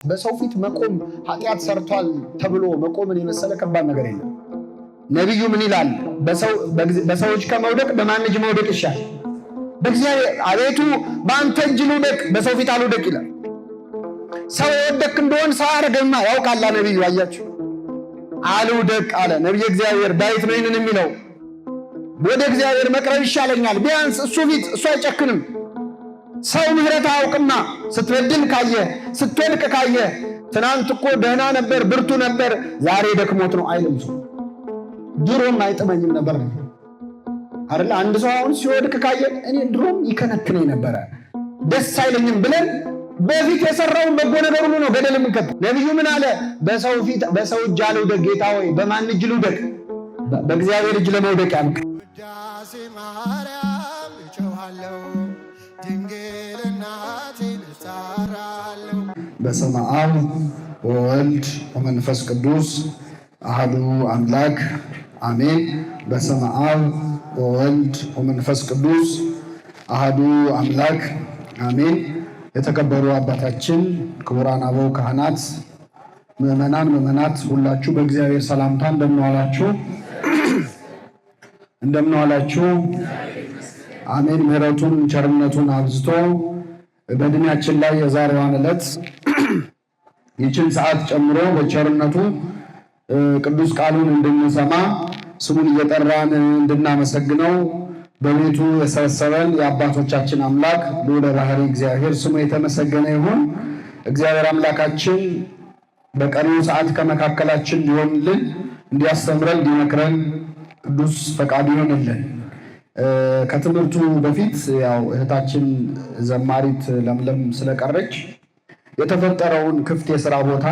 በሰው ፊት መቆም ኃጢአት ሰርቷል ተብሎ መቆምን የመሰለ ከባድ ነገር የለም። ነቢዩ ምን ይላል? በሰዎች ከመውደቅ በማን እጅ መውደቅ ይሻል? በእግዚአብሔር። አቤቱ በአንተ እጅ ልውደቅ፣ በሰው ፊት አልውደቅ ይላል። ሰው የወደቅ እንደሆን ሰው አያደርገማ ያውቃላ ነቢዩ። አያችሁ፣ አልውደቅ አለ ነቢየ እግዚአብሔር ዳዊት ነው ይህንን የሚለው። ወደ እግዚአብሔር መቅረብ ይሻለኛል፣ ቢያንስ እሱ ፊት እሱ አይጨክንም። ሰው ምህረት አያውቅማ። ስትበድል ካየ ስትወድቅ ካየ ትናንት እኮ ደህና ነበር ብርቱ ነበር ዛሬ ደክሞት ነው አይልም። ሰው ድሮም አይጥመኝም ነበር አይደል? አንድ ሰው አሁን ሲወድቅ ካየ እኔ ድሮም ይከነክነኝ ነበረ ደስ አይለኝም ብለን በፊት የሰራውን በጎ ነገር ሁሉ ነው ገደል የምንከት። ነቢዩ ምን አለ? በሰው እጅ አልውደቅ ጌታ ሆይ በማን እጅ ልውደቅ? በእግዚአብሔር እጅ ለመውደቅ ያልክ ውዳሴ ማርያም እጮኻለሁ ድንግል እናቴን እጠራለሁ። በስመ አብ ወወልድ ወመንፈስ ቅዱስ አሐዱ አምላክ አሜን። በስመ አብ ወወልድ ወመንፈስ ቅዱስ አሐዱ አምላክ አሜን። የተከበሩ አባታችን ክቡራን አበው ካህናት፣ ምዕመናት ሁላችሁ በእግዚአብሔር ሰላምታ እንደምን ዋላችሁ? አሜን። ምሕረቱን ቸርነቱን አብዝቶ በእድሜያችን ላይ የዛሬዋን ዕለት ይችን ሰዓት ጨምሮ በቸርነቱ ቅዱስ ቃሉን እንድንሰማ ስሙን እየጠራን እንድናመሰግነው በቤቱ የሰበሰበን የአባቶቻችን አምላክ ልዑለ ባሕርይ እግዚአብሔር ስሙ የተመሰገነ ይሁን። እግዚአብሔር አምላካችን በቀሪው ሰዓት ከመካከላችን ሊሆንልን፣ እንዲያስተምረን፣ እንዲመክረን ቅዱስ ፈቃዱ ይሆንልን። ከትምህርቱ በፊት ያው እህታችን ዘማሪት ለምለም ስለቀረች የተፈጠረውን ክፍት የሥራ ቦታ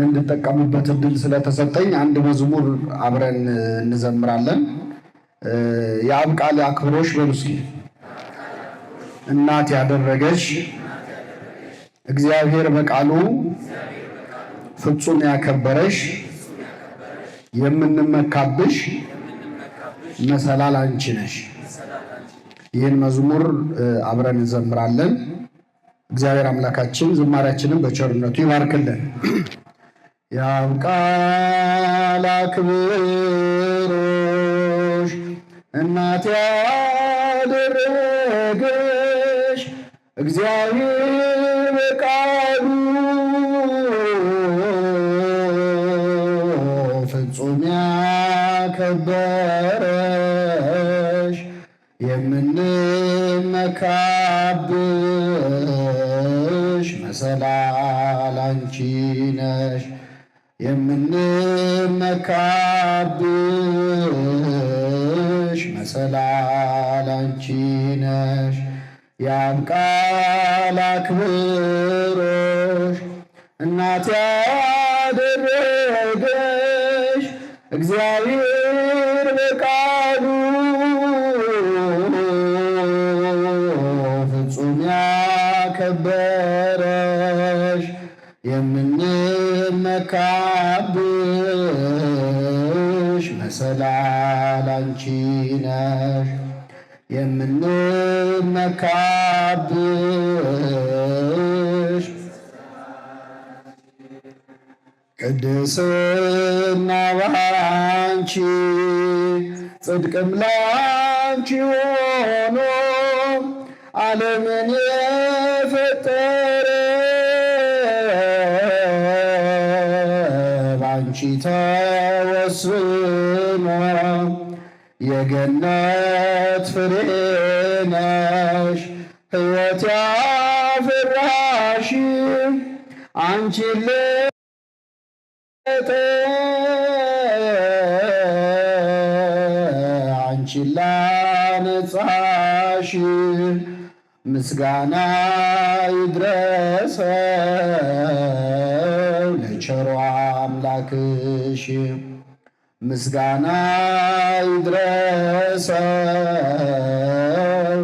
እንድጠቀሙበት እድል ስለተሰጠኝ አንድ መዝሙር አብረን እንዘምራለን። የአብ ቃል አክብሮሽ በሉ እስኪ። እናት ያደረገሽ እግዚአብሔር በቃሉ ፍጹም ያከበረሽ የምንመካብሽ መሰላል አንቺ ነሽ። ይህን መዝሙር አብረን እንዘምራለን። እግዚአብሔር አምላካችን ዝማሬያችንን በቸርነቱ ይባርክልን። የአብ ቃል አክብሮሽ እናት ያደረገሽ እግዚአብሔር በቃሉ ፍጹም ያከበረሽ የምንመካብሽ መሰላል አንቺ ነሽ። የምንመካብሽ መሰላል አንቺ ነሽ። የአብ ቃል አክብሮሽ እናት ያደረገሽ እግዚአብሔር በቃሉ ፍጹም ያከበረሽ የምንመካብሽ መሰላል አንቺ ነሽ። የምንመካብሽ ቅድስና ባንቺ ጽድቅም ላንቺ ሆኖ ዓለምን የፈጠረ ባንቺ ተወስኖ የገነት ፍሬ ነሽ። ሕይወት ያፈራሽ አንቺን አንቺን ላነጻሽ ምስጋና ይድረሰው ለቸሩ አምላክሽ። ምስጋና ይድረሰው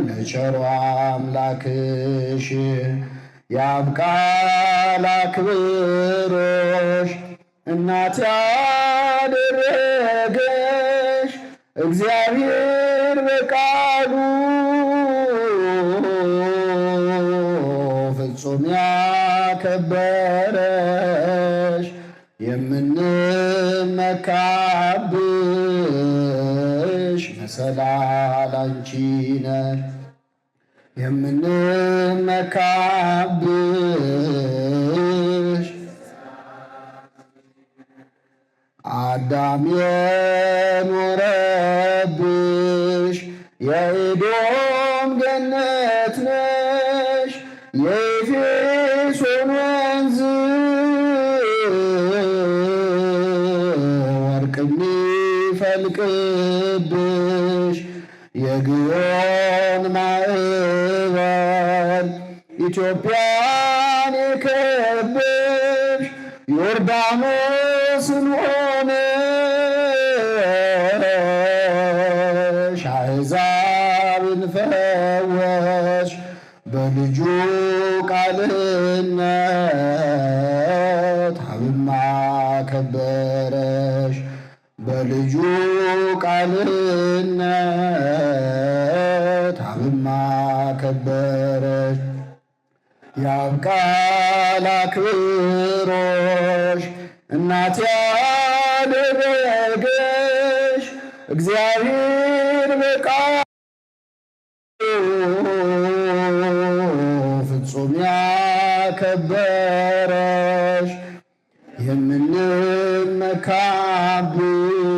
ለቸሩ አምላክሽ። የአብ ቃል አክብሮሽ እናት ያደረገሽ እግዚአብሔር በቃሉ ፍጹም ያከበረሽ ከበረሽ የምንመካብሽ መሰላል አንቺ ነሽ የምንመካብሽ አዳም የኖረብሽ የኤዶም ገነት ነሽ የኤፌሶን ወንዝ ወርቅ የሚፈልቅብሽ የግዮን ማዕበል ኢትዮጵያን የከበብሽ ዮርዳኖስን ሆነሽ አሕዛብን ፈወሽ በልጁ ቃልነት አብማ ከበረሽ በልጁ ቃልነት አብማ ከበረሽ የአብ ቃል አክብሮሽ እናት ያደረገሽ እግዚአብሔር በቃሉ ፍጹም ያከበረሽ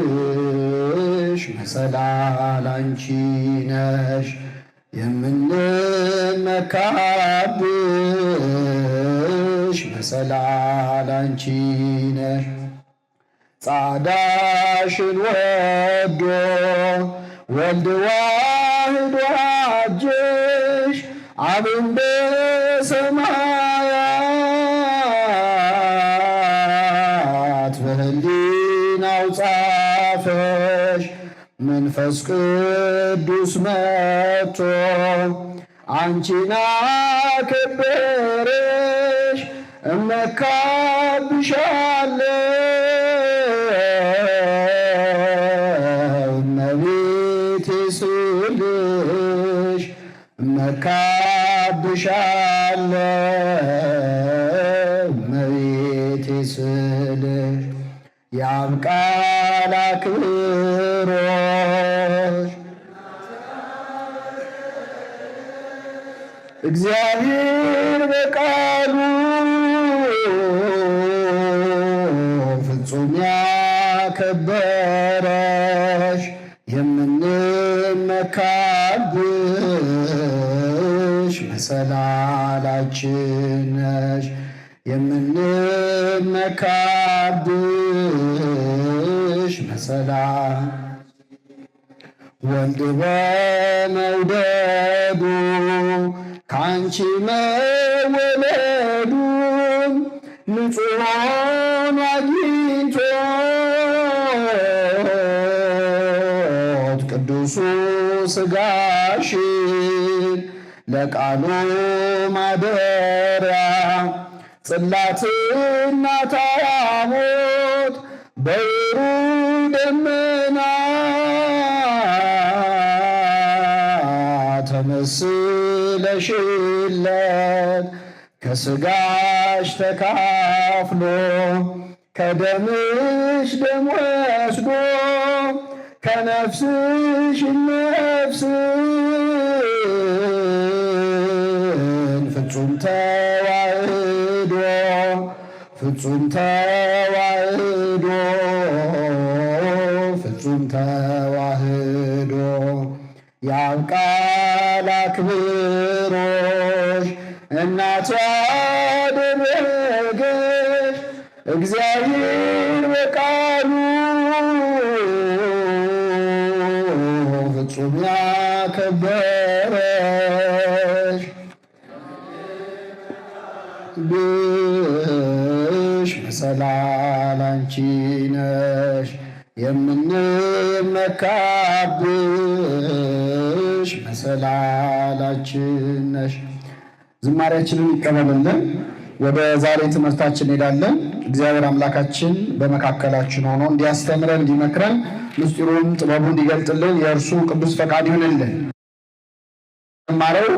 የምንመካብሽ መሰላል አንቺ ነሽ የምንመካብሽ መሰላል አንቺ ነሽ ጻዳሽን ወዶ ወልድ ዋህዶ አጀሽ አብን በሰማያት በህሊናው ጻፈሽ መንፈስ ቅዱስ መጥቶ አንቺን አከበረሽ እመካብሻለሁ እመቤቴ ስልሽ እመካብሻለሁ እመቤቴ ስልሽ የአብ ቃል አክብሮሽ እግዚአብሔር በቃሉ ፍጹም ያከበረሽ የምንመካብሽ መሰላላችን ነሽ የምንመካብሽ መሰላል ወልድ በመውደዱ ከአንቺ መወለዱን ንጹሕን አግኝቶት ቅዱሱ ሥጋሽን ለቃሉ ማደሪያ ጽላትና ታቦት በብሩህ ደመና ተመስለሽለት ከሥጋሽ ተካፍሎ ከደምሽ ደም ወስዶ ከነፍስሽ ነፍስን ፍጹም ተዋህዶ ፍጹም ተዋህዶ ፍጹም ተዋህዶ የአብ ቃል አክብሮሽ እናት ያደረገሽ እግዚአብሔር በቃሉ ፍጹም ያከበረሽ ብሽ መሰላል አንቺ ነሽ የምንመካብሽ መሰላላችን ነሽ። ዝማሬያችንን ይቀበልልን። ወደ ዛሬ ትምህርታችን እንሄዳለን። እግዚአብሔር አምላካችን በመካከላችን ሆኖ እንዲያስተምረን እንዲመክረን ምስጢሩን ጥበቡን እንዲገልጥልን የእርሱ ቅዱስ ፈቃድ ይሁንልን። ማረው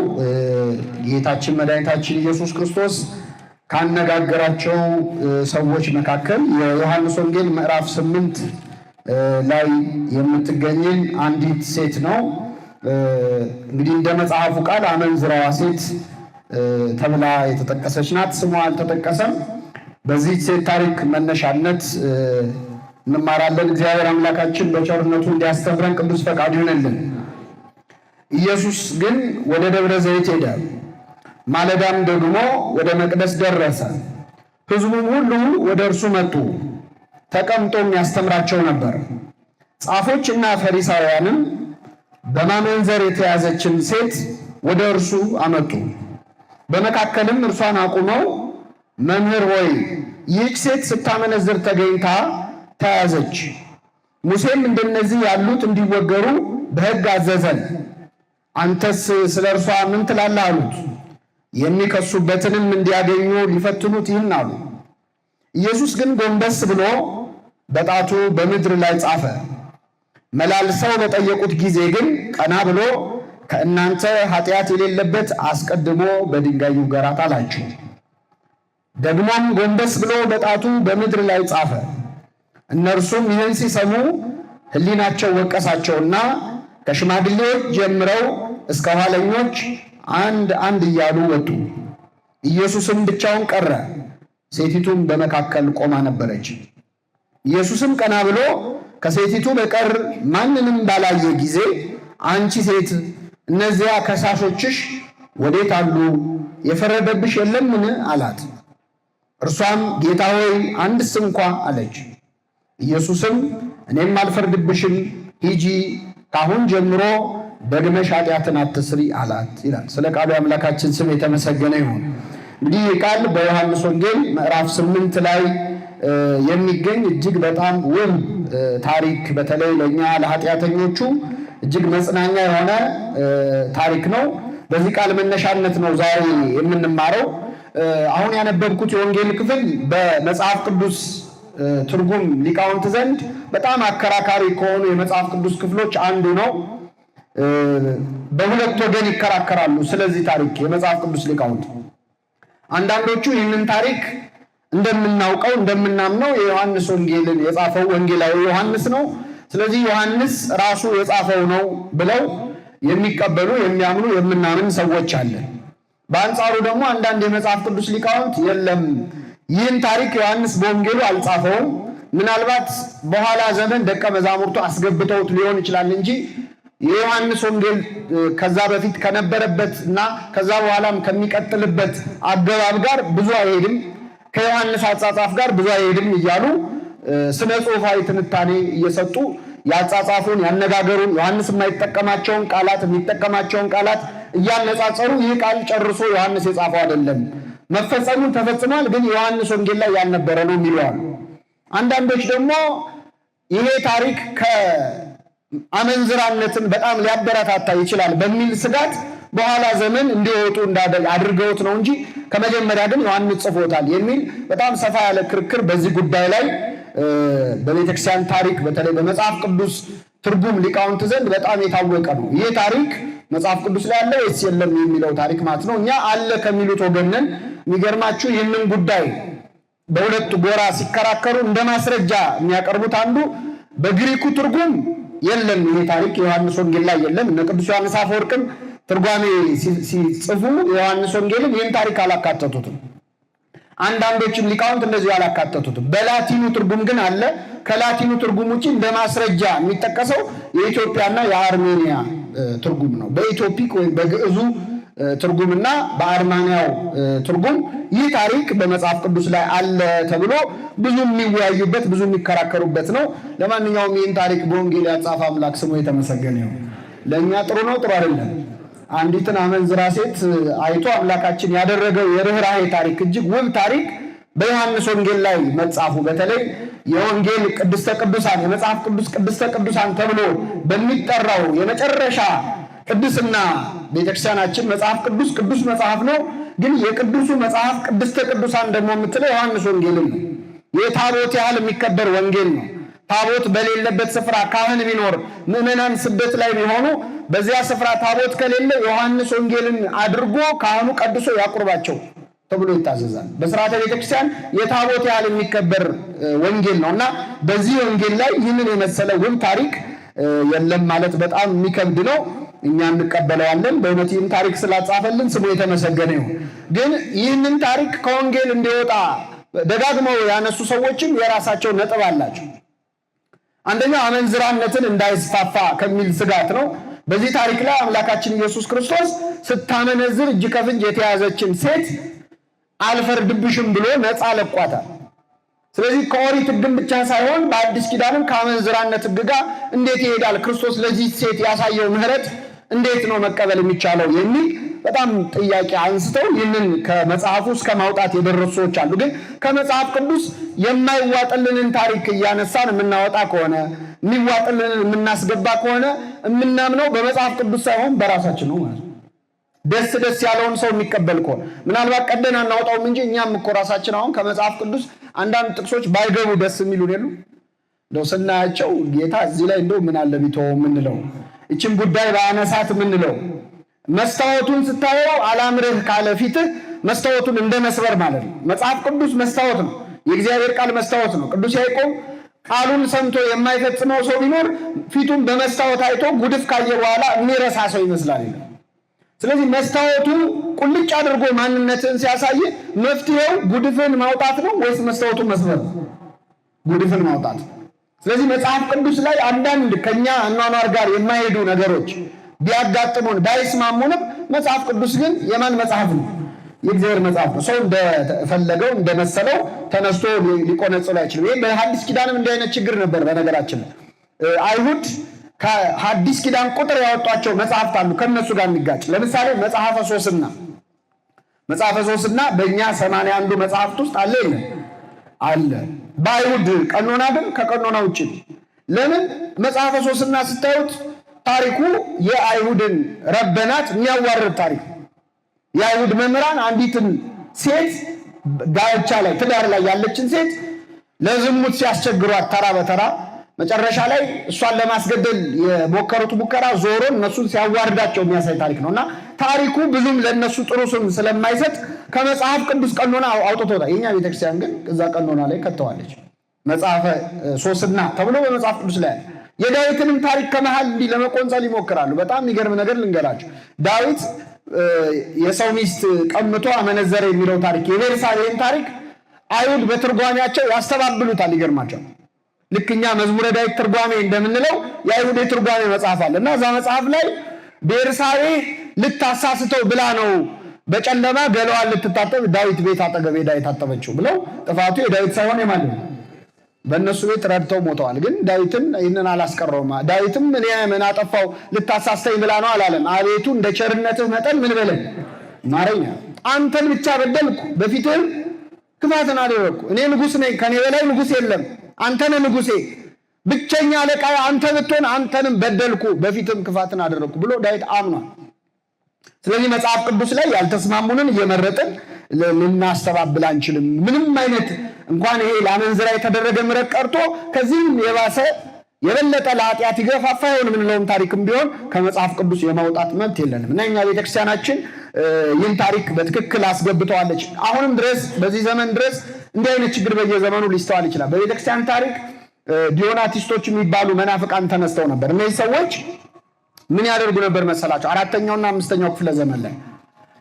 ጌታችን መድኃኒታችን ኢየሱስ ክርስቶስ ካነጋገራቸው ሰዎች መካከል የዮሐንስ ወንጌል ምዕራፍ 8 ላይ የምትገኝን አንዲት ሴት ነው። እንግዲህ እንደ መጽሐፉ ቃል አመንዝራዋ ሴት ተብላ የተጠቀሰች ናት። ስሟ አልተጠቀሰም። በዚህ ሴት ታሪክ መነሻነት እንማራለን። እግዚአብሔር አምላካችን በቸርነቱ እንዲያስተምረን ቅዱስ ፈቃዱ ይሁንልን። ኢየሱስ ግን ወደ ደብረ ዘይት ሄደ። ማለዳም ደግሞ ወደ መቅደስ ደረሰ። ሕዝቡም ሁሉ ወደ እርሱ መጡ። ተቀምጦም ያስተምራቸው ነበር። ጻፎችና ፈሪሳውያንም በማመንዘር የተያዘችን ሴት ወደ እርሱ አመጡ። በመካከልም እርሷን አቁመው መምህር ሆይ ይህች ሴት ስታመነዝር ተገኝታ ተያዘች። ሙሴም እንደነዚህ ያሉት እንዲወገሩ በሕግ አዘዘን። አንተስ ስለ እርሷ ምን ትላለህ አሉት። የሚከሱበትንም እንዲያገኙ ሊፈትኑት ይህን አሉ። ኢየሱስ ግን ጎንበስ ብሎ በጣቱ በምድር ላይ ጻፈ። መላልሰው በጠየቁት ጊዜ ግን ቀና ብሎ ከእናንተ ኃጢአት የሌለበት አስቀድሞ በድንጋይ ይውገራት አላቸው። ደግሞም ጎንበስ ብሎ በጣቱ በምድር ላይ ጻፈ። እነርሱም ይህን ሲሰሙ ሕሊናቸው ወቀሳቸውና ከሽማግሌዎች ጀምረው እስከ ኋለኞች አንድ አንድ እያሉ ወጡ። ኢየሱስም ብቻውን ቀረ። ሴቲቱም በመካከል ቆማ ነበረች። ኢየሱስም ቀና ብሎ ከሴቲቱ በቀር ማንንም ባላየ ጊዜ አንቺ ሴት እነዚያ ከሳሾችሽ ወዴት አሉ? የፈረደብሽ የለምን? አላት። እርሷም ጌታ ሆይ አንድስ እንኳ አለች። ኢየሱስም እኔም አልፈርድብሽም፣ ሂጂ፣ ካሁን ጀምሮ ደግመሽ ኃጢአትን አትስሪ አላት ይላል። ስለ ቃሉ አምላካችን ስም የተመሰገነ ይሁን። እንግዲህ ይህ ቃል በዮሐንስ ወንጌል ምዕራፍ 8 ላይ የሚገኝ እጅግ በጣም ውብ ታሪክ፣ በተለይ ለእኛ ለኃጢአተኞቹ እጅግ መጽናኛ የሆነ ታሪክ ነው። በዚህ ቃል መነሻነት ነው ዛሬ የምንማረው። አሁን ያነበብኩት የወንጌል ክፍል በመጽሐፍ ቅዱስ ትርጉም ሊቃውንት ዘንድ በጣም አከራካሪ ከሆኑ የመጽሐፍ ቅዱስ ክፍሎች አንዱ ነው። በሁለት ወገን ይከራከራሉ ስለዚህ ታሪክ የመጽሐፍ ቅዱስ ሊቃውንት። አንዳንዶቹ ይህንን ታሪክ እንደምናውቀው እንደምናምነው የዮሐንስ ወንጌልን የጻፈው ወንጌላዊ ዮሐንስ ነው፣ ስለዚህ ዮሐንስ ራሱ የጻፈው ነው ብለው የሚቀበሉ የሚያምኑ የምናምን ሰዎች አለን። በአንጻሩ ደግሞ አንዳንድ የመጽሐፍ ቅዱስ ሊቃውንት የለም፣ ይህን ታሪክ ዮሐንስ በወንጌሉ አልጻፈውም፣ ምናልባት በኋላ ዘመን ደቀ መዛሙርቱ አስገብተውት ሊሆን ይችላል እንጂ የዮሐንስ ወንጌል ከዛ በፊት ከነበረበት እና ከዛ በኋላም ከሚቀጥልበት አገባብ ጋር ብዙ አይሄድም፣ ከዮሐንስ አጻጻፍ ጋር ብዙ አይሄድም እያሉ ስነ ጽሑፋዊ ትንታኔ እየሰጡ ያጻጻፉን ያነጋገሩን ዮሐንስ የማይጠቀማቸውን ቃላት የሚጠቀማቸውን ቃላት እያነጻጸሩ ይህ ቃል ጨርሶ ዮሐንስ የጻፈው አይደለም፣ መፈጸሙን ተፈጽሟል፣ ግን ዮሐንስ ወንጌል ላይ ያልነበረ ነው የሚለዋል። አንዳንዶች ደግሞ ይሄ ታሪክ ከአመንዝራነትን በጣም ሊያበረታታ ይችላል በሚል ስጋት በኋላ ዘመን እንዲወጡ አድርገውት ነው እንጂ ከመጀመሪያ ግን ዮሐንስ ጽፎታል የሚል በጣም ሰፋ ያለ ክርክር በዚህ ጉዳይ ላይ በቤተክርስቲያን ታሪክ በተለይ በመጽሐፍ ቅዱስ ትርጉም ሊቃውንት ዘንድ በጣም የታወቀ ነው። ይህ ታሪክ መጽሐፍ ቅዱስ ላይ አለ ወይስ የለም የሚለው ታሪክ ማለት ነው። እኛ አለ ከሚሉት ወገንን የሚገርማችሁ ይህንን ጉዳይ በሁለቱ ጎራ ሲከራከሩ እንደ ማስረጃ የሚያቀርቡት አንዱ በግሪኩ ትርጉም የለም ይሄ ታሪክ ዮሐንስ ወንጌል ላይ የለም። እነ ቅዱስ ዮሐንስ አፈወርቅም ትርጓሜ ሲጽፉ ዮሐንስ ወንጌልን ይህን ታሪክ አላካተቱትም። አንዳንዶችም ሊቃውንት እንደዚህ አላካተቱትም። በላቲኑ ትርጉም ግን አለ። ከላቲኑ ትርጉም ውጪ እንደ ማስረጃ የሚጠቀሰው የኢትዮጵያና የአርሜኒያ ትርጉም ነው። በኢትዮፒክ ወይም በግዕዙ ትርጉምና በአርማንያው ትርጉም ይህ ታሪክ በመጽሐፍ ቅዱስ ላይ አለ ተብሎ ብዙ የሚወያዩበት ብዙ የሚከራከሩበት ነው። ለማንኛውም ይህን ታሪክ በወንጌል ያጻፈ አምላክ ስሙ የተመሰገነ ይሁን። ለእኛ ጥሩ ነው ጥሩ አይደለም? አንዲትን አመንዝራ ሴት አይቶ አምላካችን ያደረገው የርኅራኄ ታሪክ እጅግ ውብ ታሪክ በዮሐንስ ወንጌል ላይ መጻፉ፣ በተለይ የወንጌል ቅድስተ ቅዱሳን የመጽሐፍ ቅዱስ ቅድስተ ቅዱሳን ተብሎ በሚጠራው የመጨረሻ ቅድስና ቤተክርስቲያናችን መጽሐፍ ቅዱስ ቅዱስ መጽሐፍ ነው። ግን የቅዱሱ መጽሐፍ ቅድስተ ቅዱሳን ደግሞ የምትለው ዮሐንስ ወንጌልን ነው። የታቦት ያህል የሚከበር ወንጌል ነው። ታቦት በሌለበት ስፍራ ካህን ቢኖር ምዕመናን ስደት ላይ ቢሆኑ በዚያ ስፍራ ታቦት ከሌለ ዮሐንስ ወንጌልን አድርጎ ካህኑ ቀድሶ ያቁርባቸው። ተብሎ ይታዘዛል። በሥርዓተ ቤተክርስቲያን የታቦት ያህል የሚከበር ወንጌል ነውና በዚህ ወንጌል ላይ ይህንን የመሰለ ውብ ታሪክ የለም ማለት በጣም የሚከብድ ነው። እኛ እንቀበለዋለን። በእውነት ይህን ታሪክ ስላጻፈልን ስሙ የተመሰገነ ይሁን። ግን ይህንን ታሪክ ከወንጌል እንዲወጣ ደጋግመው ያነሱ ሰዎችም የራሳቸው ነጥብ አላቸው። አንደኛው አመንዝራነትን እንዳይስፋፋ ከሚል ስጋት ነው። በዚህ ታሪክ ላይ አምላካችን ኢየሱስ ክርስቶስ ስታመነዝር እጅ ከፍንጅ የተያዘችን ሴት አልፈርድብሽም ብሎ ነፃ ለቋታል። ስለዚህ ከኦሪት ሕግም ብቻ ሳይሆን በአዲስ ኪዳንም ከአመንዝራነት ሕግ ጋር እንዴት ይሄዳል? ክርስቶስ ለዚህ ሴት ያሳየው ምሕረት እንዴት ነው መቀበል የሚቻለው የሚል በጣም ጥያቄ አንስተው ይህንን ከመጽሐፉ እስከ ማውጣት የደረሱ ሰዎች አሉ። ግን ከመጽሐፍ ቅዱስ የማይዋጥልንን ታሪክ እያነሳን የምናወጣ ከሆነ የሚዋጥልንን የምናስገባ ከሆነ የምናምነው በመጽሐፍ ቅዱስ ሳይሆን በራሳችን ነው ማለት ነው። ደስ ያለውን ሰው የሚቀበል ከሆነ ምናልባት ቀደን አናወጣውም እንጂ እኛም እኮ ራሳችን አሁን ከመጽሐፍ ቅዱስ አንዳንድ ጥቅሶች ባይገቡ ደስ የሚሉን የሉ እንደው ስናያቸው ጌታ እዚህ ላይ እንደው ምን አለ ቢተወው የምንለው እችን ጉዳይ ባያነሳት የምንለው መስታወቱን ስታየው አላምርህ ካለ ፊትህ መስታወቱን እንደ መስበር ማለት ነው። መጽሐፍ ቅዱስ መስታወት ነው። የእግዚአብሔር ቃል መስታወት ነው። ቅዱስ ያዕቆብ ቃሉን ሰምቶ የማይፈጽመው ሰው ቢኖር ፊቱን በመስታወት አይቶ ጉድፍ ካየ በኋላ የሚረሳ ሰው ይመስላል። ስለዚህ መስታወቱ ቁልጭ አድርጎ ማንነትን ሲያሳይ መፍትሄው ጉድፍን ማውጣት ነው ወይስ መስታወቱን መስበር? ጉድፍን ማውጣት። ስለዚህ መጽሐፍ ቅዱስ ላይ አንዳንድ ከኛ አኗኗር ጋር የማይሄዱ ነገሮች ቢያጋጥሙን ባይስማሙንም መጽሐፍ ቅዱስ ግን የማን መጽሐፍ ነው? የእግዚአብሔር መጽሐፍ ነው። ሰው እንደፈለገው እንደመሰለው ተነስቶ ሊቆነጽሉ አይችልም። ይሄ በሐዲስ ኪዳንም እንዲህ አይነት ችግር ነበር። በነገራችን አይሁድ ከሐዲስ ኪዳን ቁጥር ያወጧቸው መጽሐፍት አሉ ከነሱ ጋር የሚጋጭ። ለምሳሌ መጽሐፈ ሶስና በእኛ 81 መጽሐፍት ውስጥ አለ ይላል አለ። በአይሁድ ቀኖና ግን ከቀኖና ውጭ። ለምን? መጽሐፈ ሶስና ስታዩት ታሪኩ የአይሁድን ረበናት የሚያዋርድ ታሪክ። የአይሁድ መምህራን አንዲትን ሴት ጋብቻ ላይ ትዳር ላይ ያለችን ሴት ለዝሙት ሲያስቸግሯት ተራ በተራ መጨረሻ ላይ እሷን ለማስገደል የሞከሩት ሙከራ ዞሮ እነሱን ሲያዋርዳቸው የሚያሳይ ታሪክ ነውና ታሪኩ ብዙም ለነሱ ጥሩ ስም ስለማይሰጥ ከመጽሐፍ ቅዱስ ቀኖና አውጥቶታል። የኛ ቤተክርስቲያን ግን እዛ ቀኖና ላይ ከተዋለች። መጽሐፈ ሶስና ተብሎ በመጽሐፍ ቅዱስ ላይ የዳዊትንም ታሪክ ከመሃል እንዲህ ለመቆንጸል ይሞክራሉ። በጣም የሚገርም ነገር ልንገራችሁ። ዳዊት የሰው ሚስት ቀምቶ አመነዘረ የሚለው ታሪክ የቤርሳቤህን ታሪክ አይሁድ በትርጓሜያቸው ያስተባብሉታል። ይገርማቸው። ልክ እኛ መዝሙረ ዳዊት ትርጓሜ እንደምንለው የአይሁድ የትርጓሜ መጽሐፍ አለ እና እዛ መጽሐፍ ላይ ቤርሳቤህ ልታሳስተው ብላ ነው በጨለማ ገለዋን ልትታጠብ ዳዊት ቤት አጠገብ ሄዳ የታጠበችው ብለው ጥፋቱ የዳዊት ሳይሆን የማን ነው? በእነሱ ቤት ረድተው ሞተዋል። ግን ዳዊትን ይህንን አላስቀረውም። ዳዊትም እኔ ምን አጠፋው ልታሳስተኝ ብላ ነው አላለም። አቤቱ እንደ ቸርነትህ መጠን ምን በለኝ ማረኝ። አንተን ብቻ በደልኩ፣ በፊትህም ክፋትን አደረግኩ። እኔ ንጉሥ ነኝ፣ ከኔ በላይ ንጉሥ የለም። አንተ ነህ ንጉሴ፣ ብቸኛ አለቃ አንተ ብትሆን አንተንም በደልኩ፣ በፊትም ክፋትን አደረግኩ ብሎ ዳዊት አምኗል። ስለዚህ መጽሐፍ ቅዱስ ላይ ያልተስማሙንን እየመረጥን ልናስተባብል አንችልም። ምንም አይነት እንኳን ይሄ ለአመንዝራ የተደረገ ምሕረት ቀርቶ ከዚህም የባሰ የበለጠ ለኃጢአት ይገፋፋ ይሆን ምንለውም ታሪክም ቢሆን ከመጽሐፍ ቅዱስ የማውጣት መብት የለንም እና እኛ ቤተክርስቲያናችን ይህን ታሪክ በትክክል አስገብተዋለች። አሁንም ድረስ በዚህ ዘመን ድረስ እንዲህ አይነት ችግር በየዘመኑ ሊስተዋል ይችላል። በቤተክርስቲያን ታሪክ ዲዮናቲስቶች የሚባሉ መናፍቃን ተነስተው ነበር። እነዚህ ሰዎች ምን ያደርጉ ነበር መሰላቸው? 4ኛውና 5ኛው ክፍለ ዘመን ላይ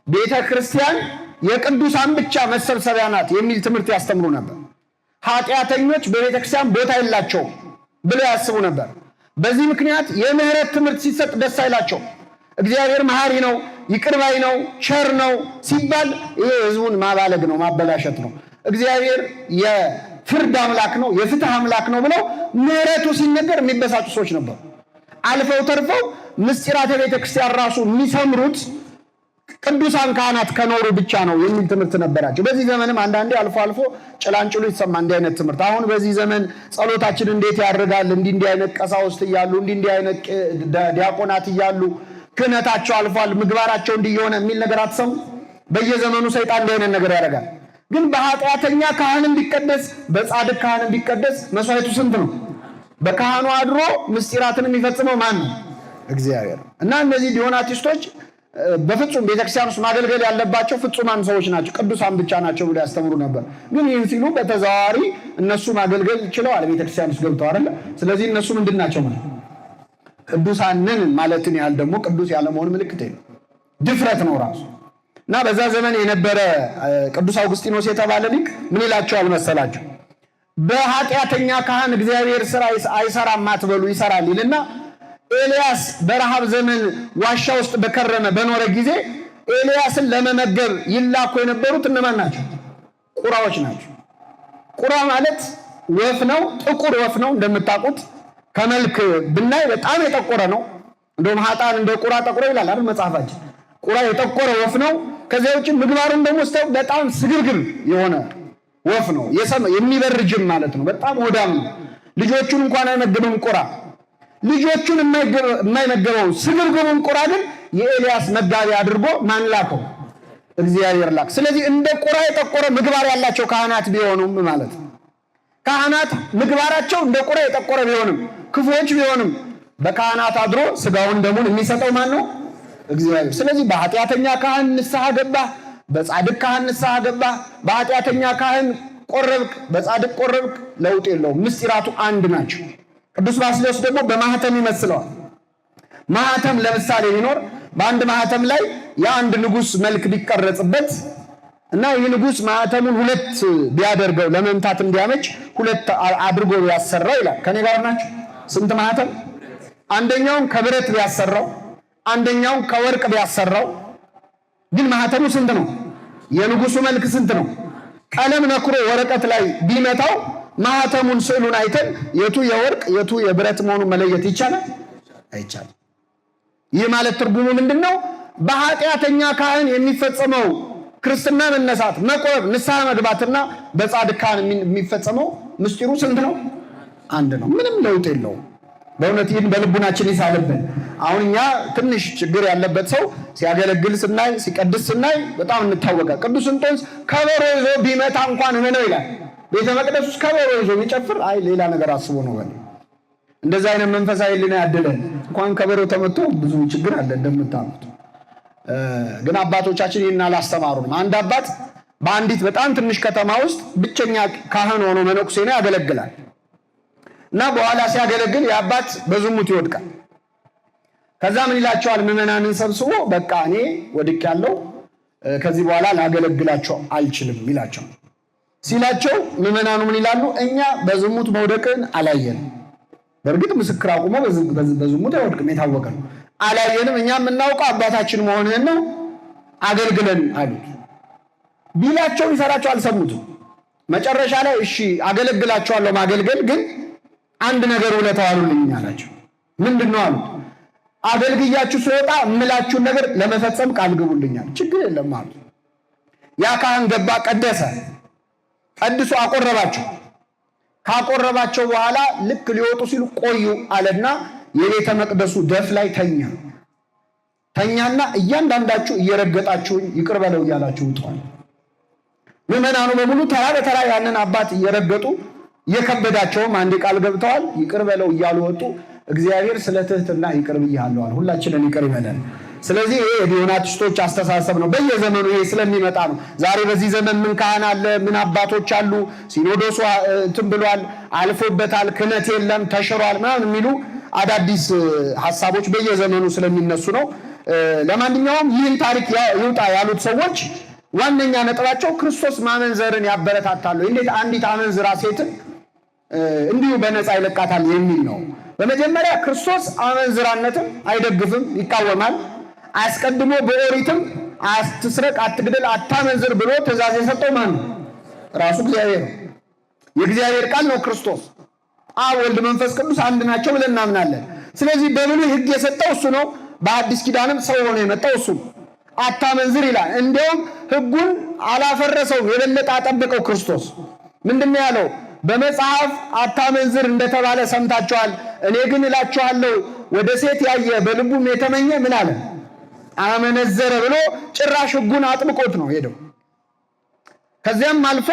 ቤተክርስቲያን የቅዱሳን ብቻ መሰብሰቢያ ናት የሚል ትምህርት ያስተምሩ ነበር። ኃጢአተኞች በቤተክርስቲያን ቦታ የላቸውም ብለው ያስቡ ነበር። በዚህ ምክንያት የምህረት ትምህርት ሲሰጥ ደስ አይላቸው። እግዚአብሔር መሐሪ ነው፣ ይቅር ባይ ነው፣ ቸር ነው ሲባል ይሄ ህዝቡን ማባለግ ነው፣ ማበላሸት ነው። እግዚአብሔር የፍርድ አምላክ ነው፣ የፍትህ አምላክ ነው ብለው ምህረቱ ሲነገር የሚበሳጩ ሰዎች ነበሩ። አልፈው ተርፈው ምስጢራተ ቤተክርስቲያን ራሱ የሚሰምሩት ቅዱሳን ካህናት ከኖሩ ብቻ ነው የሚል ትምህርት ነበራቸው። በዚህ ዘመንም አንዳንዴ አልፎ አልፎ ጭላንጭሉ ይሰማ እንዲህ አይነት ትምህርት። አሁን በዚህ ዘመን ጸሎታችን እንዴት ያደርጋል እንዲህ አይነት ቀሳውስት እያሉ እንዲህ አይነት ዲያቆናት እያሉ ክህነታቸው አልፏል ምግባራቸው እንዲሆነ የሚል ነገር አትሰሙ? በየዘመኑ ሰይጣን እንዲህ አይነት ነገር ያደርጋል። ግን በኃጢአተኛ ካህንም ቢቀደስ በጻድቅ ካህንም ቢቀደስ መስዋዕቱ ስንት ነው? በካህኑ አድሮ ምስጢራትን የሚፈጽመው ማን ነው? እግዚአብሔር። እና እነዚህ ዲዮናቲስቶች በፍጹም ቤተክርስቲያን ውስጥ ማገልገል ያለባቸው ፍጹማን ሰዎች ናቸው፣ ቅዱሳን ብቻ ናቸው ብሎ ያስተምሩ ነበር። ግን ይህን ሲሉ በተዘዋዋሪ እነሱ ማገልገል ችለዋል፣ ቤተክርስቲያን ውስጥ ገብተው አይደለ? ስለዚህ እነሱ ምንድን ናቸው ማለት ቅዱሳንን ማለትን ያህል ደግሞ ቅዱስ ያለመሆን ምልክት ነው፣ ድፍረት ነው ራሱ። እና በዛ ዘመን የነበረ ቅዱስ አውግስጢኖስ የተባለ ሊቅ ምን ይላቸዋል መሰላቸው? በኃጢአተኛ ካህን እግዚአብሔር ስራ አይሰራም አትበሉ፣ ይሰራል ይልና ኤልያስ በረሃብ ዘመን ዋሻ ውስጥ በከረመ በኖረ ጊዜ ኤልያስን ለመመገብ ይላኩ የነበሩት እነማን ናቸው? ቁራዎች ናቸው። ቁራ ማለት ወፍ ነው፣ ጥቁር ወፍ ነው። እንደምታውቁት ከመልክ ብናይ በጣም የጠቆረ ነው። እንደውም ኃጥአን እንደ ቁራ ጠቁሮ ይላል አይደል መጽሐፋችን። ቁራ የጠቆረ ወፍ ነው። ከዚያ ውጭ ምግባሩን ደግሞ ስታዩ በጣም ስግብግብ የሆነ ወፍ ነው። የሚበር ጅብ ማለት ነው። በጣም ወዳም ነው። ልጆቹን እንኳን አይመግብም ቁራ። ልጆቹን የማይመገበው ስግብግቡን ቁራ ግን የኤልያስ መጋቢ አድርጎ ማን ላከው? እግዚአብሔር ላክ። ስለዚህ እንደ ቁራ የጠቆረ ምግባር ያላቸው ካህናት ቢሆኑም ማለት ነው። ካህናት ምግባራቸው እንደ ቁራ የጠቆረ ቢሆንም ክፉዎች ቢሆንም በካህናት አድሮ ስጋውን ደሙን የሚሰጠው ማን ነው? እግዚአብሔር። ስለዚህ በኃጢአተኛ ካህን ንስሐ ገባ፣ በጻድቅ ካህን ንስሐ ገባ። በኃጢአተኛ ካህን ቆረብክ፣ በጻድቅ ቆረብክ፣ ለውጥ የለውም። ምስጢራቱ አንድ ናቸው። ቅዱስ ባስልዮስ ደግሞ በማህተም ይመስለዋል። ማህተም ለምሳሌ ቢኖር በአንድ ማህተም ላይ የአንድ ንጉሥ መልክ ቢቀረጽበት እና ይህ ንጉሥ ማህተሙን ሁለት ቢያደርገው ለመምታት እንዲያመች ሁለት አድርጎ ቢያሰራው ይላል። ከኔ ጋር ናቸው? ስንት ማህተም? አንደኛውን ከብረት ቢያሰራው፣ አንደኛውን ከወርቅ ቢያሰራው፣ ግን ማህተሙ ስንት ነው? የንጉሱ መልክ ስንት ነው? ቀለም ነክሮ ወረቀት ላይ ቢመታው ማህተሙን ስዕሉን አይተን የቱ የወርቅ የቱ የብረት መሆኑን መለየት ይቻላል? አይቻልም። ይህ ማለት ትርጉሙ ምንድነው? በኃጢአተኛ ካህን የሚፈጸመው ክርስትና መነሳት፣ መቆረብ፣ ንስሐ መግባትና በጻድቅ ካህን የሚፈጸመው ምስጢሩ ስንት ነው? አንድ ነው። ምንም ለውጥ የለውም። በእውነት ይህን በልቡናችን ይሳልብን። አሁን እኛ ትንሽ ችግር ያለበት ሰው ሲያገለግል ስናይ፣ ሲቀድስ ስናይ በጣም እንታወቃል። ቅዱስ እንጦንስ ከበሮ ይዞ ቢመታ እንኳን ምን ይላል? ቤተ መቅደስ ውስጥ ከበሮ ይዞ የሚጨፍር አይ ሌላ ነገር አስቦ ነው በል። እንደዛ አይነት መንፈሳዊ ልና ያድለን። እንኳን ከበሮ ተመቶ ብዙ ችግር አለ እንደምታውቁት። ግን አባቶቻችን ይህን አላስተማሩንም። አንድ አባት በአንዲት በጣም ትንሽ ከተማ ውስጥ ብቸኛ ካህን ሆኖ መነኩሴ ነው ያገለግላል። እና በኋላ ሲያገለግል የአባት በዝሙት ይወድቃል። ከዛ ምን ይላቸዋል? ምዕመናንን ሰብስቦ በቃ እኔ ወድቄያለሁ፣ ከዚህ በኋላ ላገለግላቸው አልችልም ይላቸው። ሲላቸው ምዕመናኑ ምን ይላሉ? እኛ በዝሙት መውደቅን አላየንም። በእርግጥ ምስክር አቁሞ በዝሙት አይወድቅም፣ የታወቀ ነው። አላየንም፣ እኛ የምናውቀው አባታችን መሆንህን ነው፣ አገልግለን አሉት። ቢላቸው ይሰራቸው አልሰሙትም። መጨረሻ ላይ እሺ አገለግላቸዋለሁ፣ ማገልገል ግን አንድ ነገር ውለታ ዋሉልኝ አላቸው። ምንድን ነው አሉት? አገልግያችሁ ስወጣ እምላችሁን ነገር ለመፈጸም ቃል ግቡልኛል። ችግር የለም አሉት። ያ ካህን ገባ፣ ቀደሰ፣ ቀድሶ አቆረባቸው። ካቆረባቸው በኋላ ልክ ሊወጡ ሲሉ ቆዩ አለና የቤተ መቅደሱ ደፍ ላይ ተኛና እያንዳንዳችሁ እየረገጣችሁኝ ይቅር በለው እያላችሁ ውጧል። ምዕመናኑ በሙሉ ተራ በተራ ያንን አባት እየረገጡ እየከበዳቸውም አንድ ቃል ገብተዋል፣ ይቅር በለው እያሉ ወጡ። እግዚአብሔር ስለ ትህትና ይቅር ብያለሁ አለ። ሁላችንን ይቅር ይበለን። ስለዚህ ይሄ የዲዮናቲስቶች አስተሳሰብ ነው። በየዘመኑ ይሄ ስለሚመጣ ነው። ዛሬ በዚህ ዘመን ምን ካህን አለ፣ ምን አባቶች አሉ፣ ሲኖዶሱ እንትን ብሏል፣ አልፎበታል፣ ክህነት የለም ተሽሯል ምናምን የሚሉ አዳዲስ ሀሳቦች በየዘመኑ ስለሚነሱ ነው። ለማንኛውም ይህን ታሪክ ይውጣ ያሉት ሰዎች ዋነኛ ነጥባቸው ክርስቶስ ማመንዘርን ያበረታታሉ። እንዴት አንዲት አመንዝራ ሴትን እንዲሁ በነፃ ይለቃታል የሚል ነው። በመጀመሪያ ክርስቶስ አመንዝራነትን አይደግፍም፣ ይቃወማል። አስቀድሞ በኦሪትም አትስረቅ፣ አትግደል፣ አታመንዝር ብሎ ትእዛዝ የሰጠው ማን ነው? ራሱ እግዚአብሔር ነው። የእግዚአብሔር ቃል ነው ክርስቶስ። አብ፣ ወልድ፣ መንፈስ ቅዱስ አንድ ናቸው ብለን እናምናለን። ስለዚህ በብሉይ ሕግ የሰጠው እሱ ነው። በአዲስ ኪዳንም ሰው ሆኖ የመጣው እሱ ነው። አታመንዝር ይላል። እንዲያውም ሕጉን አላፈረሰውም፣ የበለጠ አጠበቀው ክርስቶስ። ምንድን ነው ያለው? በመጽሐፍ አታመንዝር እንደተባለ ሰምታችኋል፣ እኔ ግን እላችኋለሁ ወደ ሴት ያየ በልቡም የተመኘ ምን አለ? አመነዘረ ብሎ ጭራሽ ሕጉን አጥብቆት ነው ሄደው። ከዚያም አልፎ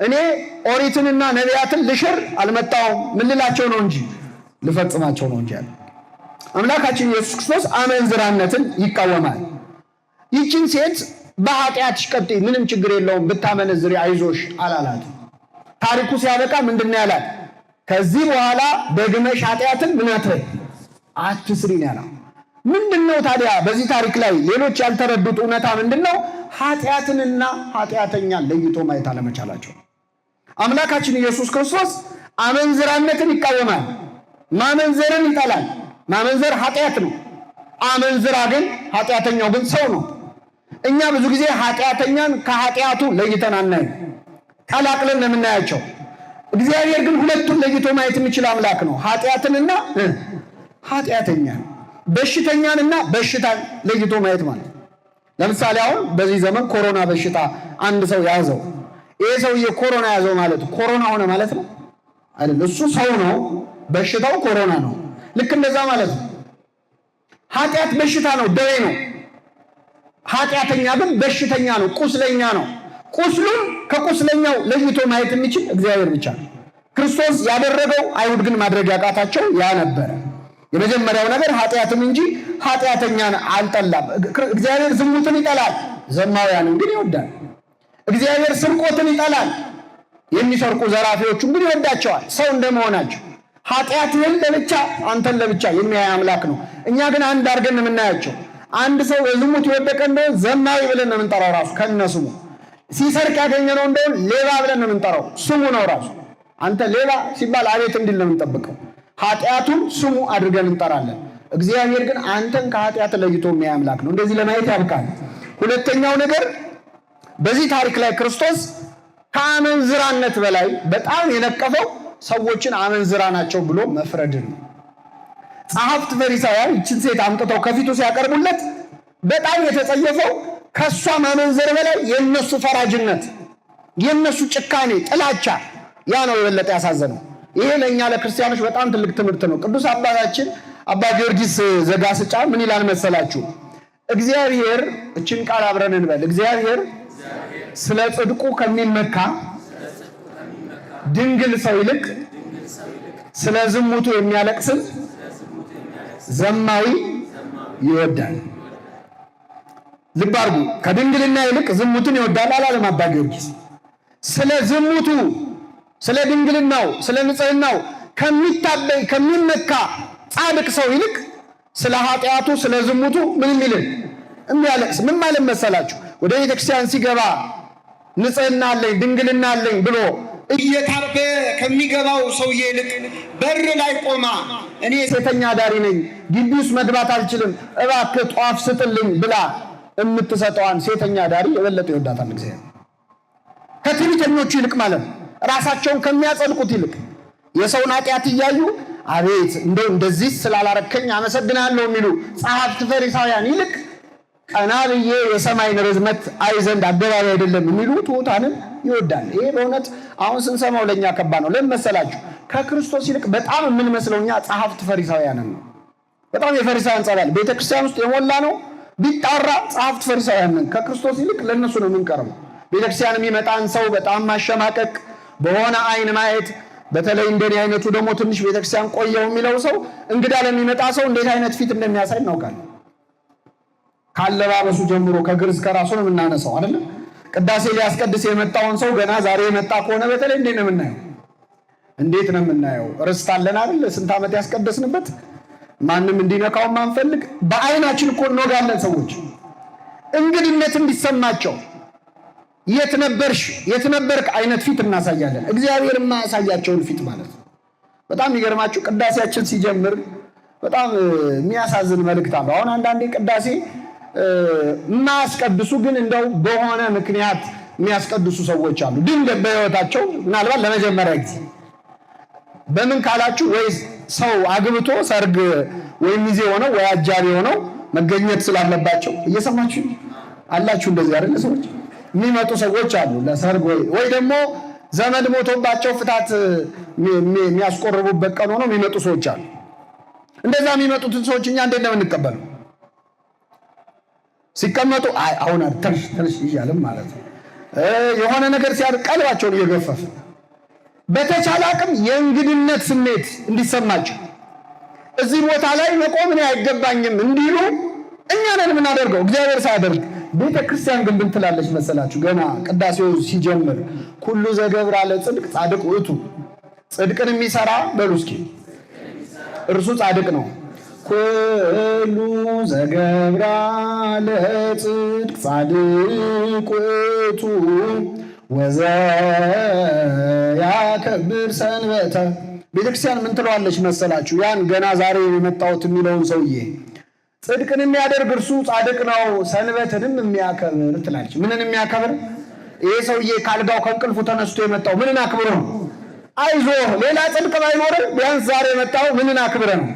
እኔ ኦሪትንና ነቢያትን ልሽር አልመጣሁም፣ ምን ልላቸው ነው እንጂ ልፈጽማቸው ነው እንጂ ያለ። አምላካችን ኢየሱስ ክርስቶስ አመንዝራነትን ይቃወማል። ይችን ሴት በኃጢአትሽ ቀጥይ፣ ምንም ችግር የለውም ብታመነዝሪ አይዞሽ አላላት። ታሪኩ ሲያበቃ ምንድን ነው ያላት? ከዚህ በኋላ ደግመሽ ኃጢአትን ምን አትበይ አትስሪ ነው ያለው። ምንድነው ታዲያ በዚህ ታሪክ ላይ ሌሎች ያልተረዱት እውነታ ምንድነው? ኃጢአትንና ኃጢአተኛን ለይቶ ማየት አለመቻላቸው። አምላካችን ኢየሱስ ክርስቶስ አመንዝራነትን ይቃወማል፣ ማመንዘርን ይጠላል። ማመንዘር ኃጢአት ነው። አመንዝራ ግን ኃጢአተኛው ግን ሰው ነው። እኛ ብዙ ጊዜ ኃጢአተኛን ከኃጢአቱ ለይተን አናይም፣ ቀላቅለን ነው የምናያቸው። እግዚአብሔር ግን ሁለቱን ለይቶ ማየት የሚችል አምላክ ነው። ኃጢአትንና ኃጢአተኛን፣ በሽተኛንና በሽታን ለይቶ ማየት ማለት። ለምሳሌ አሁን በዚህ ዘመን ኮሮና በሽታ አንድ ሰው ያዘው። ይሄ ሰውዬ ኮሮና ያዘው ማለት ኮሮና ሆነ ማለት ነው አይደል? እሱ ሰው ነው፣ በሽታው ኮሮና ነው። ልክ እንደዛ ማለት ነው። ኃጢአት በሽታ ነው፣ ደዌ ነው። ኃጢአተኛ ግን በሽተኛ ነው፣ ቁስለኛ ነው። ቁስሉን ከቁስለኛው ለይቶ ማየት የሚችል እግዚአብሔር ብቻ ነው። ክርስቶስ ያደረገው አይሁድ ግን ማድረግ ያቃታቸው ያ ነበረ። የመጀመሪያው ነገር ኃጢአትን እንጂ ኃጢአተኛን አልጠላም። እግዚአብሔር ዝሙትን ይጠላል፣ ዘማውያንን ግን ይወዳል። እግዚአብሔር ስርቆትን ይጠላል፣ የሚሰርቁ ዘራፊዎቹን ግን ይወዳቸዋል፣ ሰው እንደመሆናቸው። ኃጢአትህን ለብቻ አንተን ለብቻ የሚያይ አምላክ ነው። እኛ ግን አንድ አድርገን የምናያቸው። አንድ ሰው የዝሙት የወደቀ እንደሆነ ዘማዊ ብለን ነው የምንጠራው፣ ራሱ ከነስሙ። ሲሰርቅ ያገኘነው እንደሆነ ሌባ ብለን ነው የምንጠራው፣ ስሙ ነው ራሱ። አንተ ሌባ ሲባል አቤት እንዲል ነው የምንጠብቀው። ኃጢአቱን ስሙ አድርገን እንጠራለን። እግዚአብሔር ግን አንተን ከኃጢአት ለይቶ የሚያይ አምላክ ነው። እንደዚህ ለማየት ያብቃል። ሁለተኛው ነገር በዚህ ታሪክ ላይ ክርስቶስ ከአመንዝራነት በላይ በጣም የነቀፈው ሰዎችን አመንዝራ ናቸው ብሎ መፍረድን ነው። ጸሐፍት ፈሪሳውያን ይችን ሴት አምጥተው ከፊቱ ሲያቀርቡለት በጣም የተጸየፈው ከሷ ማመንዘር በላይ የነሱ ፈራጅነት፣ የነሱ ጭካኔ፣ ጥላቻ ያ ነው የበለጠ ያሳዘነው። ይሄ ለእኛ ለክርስቲያኖች በጣም ትልቅ ትምህርት ነው። ቅዱስ አባታችን አባ ጊዮርጊስ ዘጋስጫ ምን ይላል መሰላችሁ? እግዚአብሔር እችን ቃል አብረን እንበል። እግዚአብሔር ስለ ጽድቁ ከሚመካ ድንግል ሰው ይልቅ ስለ ዝሙቱ የሚያለቅስን ዘማዊ ይወዳል። ልብ አድርጉ። ከድንግልና ይልቅ ዝሙትን ይወዳል አላለም አባ ጊዮርጊስ። ስለ ዝሙቱ፣ ስለ ድንግልናው፣ ስለ ንጽህናው ከሚታበይ ከሚመካ ጻድቅ ሰው ይልቅ ስለ ኃጢአቱ፣ ስለ ዝሙቱ ምን የሚልን የሚያለቅስ። ምን ማለት መሰላችሁ? ወደ ቤተክርስቲያን ሲገባ ንጽህና አለኝ ድንግልና አለኝ ብሎ እየታበየ ከሚገባው ሰውዬ ይልቅ በር ላይ ቆማ እኔ ሴተኛ ዳሪ ነኝ፣ ግቢ ውስጥ መግባት አልችልም፣ እባክህ ጧፍ ስጥልኝ ብላ የምትሰጠዋን ሴተኛ ዳሪ የበለጠ ይወዳታል እግዚአብሔር። ከትዕቢተኞቹ ይልቅ ማለት ነው። ራሳቸውን ከሚያጸድቁት ይልቅ የሰውን ኃጢአት እያዩ አቤት እንደው እንደዚህ ስላላረከኝ አመሰግናለሁ የሚሉ ጸሐፍት ፈሪሳውያን ይልቅ ቀና ብዬ የሰማይን ርዝመት አይ ዘንድ አደባባይ አይደለም የሚሉ ትሑታንን ይወዳል። ይሄ በእውነት አሁን ስንሰማው ለእኛ ከባድ ነው። ለምን መሰላችሁ? ከክርስቶስ ይልቅ በጣም የምንመስለው እኛ ጸሐፍት ፈሪሳውያንን ነው። በጣም የፈሪሳውያን ጸባይ ቤተክርስቲያን ውስጥ የሞላ ነው። ቢጣራ ጸሐፍት ፈሪሳውያንን ከክርስቶስ ይልቅ ለእነሱ ነው የምንቀርበው። ቤተክርስቲያን የሚመጣን ሰው በጣም ማሸማቀቅ፣ በሆነ አይን ማየት። በተለይ እንደኔ አይነቱ ደግሞ ትንሽ ቤተክርስቲያን ቆየው የሚለው ሰው እንግዳ ለሚመጣ ሰው እንዴት አይነት ፊት እንደሚያሳይ እናውቃለን። ካለባበሱ ጀምሮ ከእግር እስከ ራሱ ነው የምናነሳው አይደል? ቅዳሴ ሊያስቀድስ የመጣውን ሰው ገና ዛሬ የመጣ ከሆነ በተለይ እንዴት ነው የምናየው? እንዴት ነው የምናየው? ርስት አለን አይደል? ስንት ዓመት ያስቀደስንበት ማንም እንዲነካው ማንፈልግ በአይናችን እኮ እንወጋለን። ሰዎች እንግድነት እንዲሰማቸው የት ነበርሽ የት ነበርክ አይነት ፊት እናሳያለን። እግዚአብሔር የማያሳያቸውን ፊት ማለት ነው። በጣም የሚገርማችሁ ቅዳሴያችን ሲጀምር በጣም የሚያሳዝን መልእክት አለው። አሁን አንዳንዴ ቅዳሴ የማያስቀድሱ ግን እንደው በሆነ ምክንያት የሚያስቀድሱ ሰዎች አሉ። ድንገት በሕይወታቸው ምናልባት ለመጀመሪያ ጊዜ በምን ካላችሁ ወይ ሰው አግብቶ ሰርግ ወይ ሚዜ ሆነው ወይ አጃቢ ሆነው መገኘት ስላለባቸው እየሰማችሁ አላችሁ። እንደዚህ አይደል ሰዎች የሚመጡ ሰዎች አሉ ለሰርግ ወይ ደግሞ ዘመድ ሞቶባቸው ፍታት የሚያስቆርቡበት ቀን ሆነው የሚመጡ ሰዎች አሉ። እንደዛ የሚመጡትን ሰዎች እኛ እንዴት ነው የምንቀበለው? ሲቀመጡ አሁን ትንሽ እያለም ማለት ነው የሆነ ነገር ሲያደርግ ቀልባቸውን እየገፈፈ በተቻለ አቅም የእንግድነት ስሜት እንዲሰማቸው እዚህ ቦታ ላይ መቆም እኔ አይገባኝም እንዲሉ እኛ ነን የምናደርገው እግዚአብሔር ሳያደርግ። ቤተ ክርስቲያን ግን ምን ትላለች መሰላችሁ? ገና ቅዳሴው ሲጀምር ኩሉ ዘገብራ ለጽድቅ ጻድቅ ውእቱ፣ ጽድቅን የሚሰራ በሉ እስኪ እርሱ ጻድቅ ነው። ኩሉ ዘገብራ ለጽድቅ ጻድቅ ውእቱ ወዘያከብር ሰንበተ። ቤተክርስቲያን ምን ትለዋለች መሰላችሁ? ያን ገና ዛሬ የመጣሁት የሚለውን ሰውዬ ጽድቅን የሚያደርግ እርሱ ጻድቅ ነው፣ ሰንበትንም የሚያከብር ትላለች። ምንን የሚያከብር? ይሄ ሰውዬ ካልጋው ከእንቅልፉ ተነስቶ የመጣው ምንን አክብሮ ነው? አይዞህ ሌላ ጽድቅ ባይኖርም ቢያንስ ዛሬ የመጣው ምንን አክብረ ነው?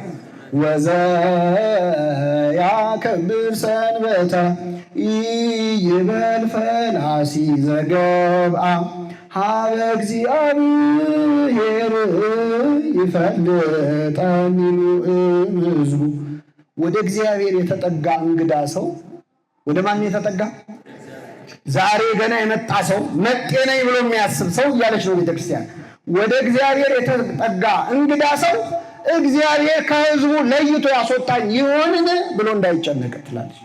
ወዘያከብር ሰንበተ ይበል ፈላሲ ዘገብአ ሀበ እግዚአብሔር ይፈልጠኒኑ እምሕዝቡ። ወደ እግዚአብሔር የተጠጋ እንግዳ ሰው ወደ ማን የተጠጋ? ዛሬ ገና የመጣ ሰው መጤ ነኝ ብሎ የሚያስብ ሰው እያለች ነው ቤተክርስቲያን። ወደ እግዚአብሔር የተጠጋ እንግዳ ሰው እግዚአብሔር ከሕዝቡ ለይቶ ያስወጣኝ ይሆንን ብሎ እንዳይጨነቅ ትላለች።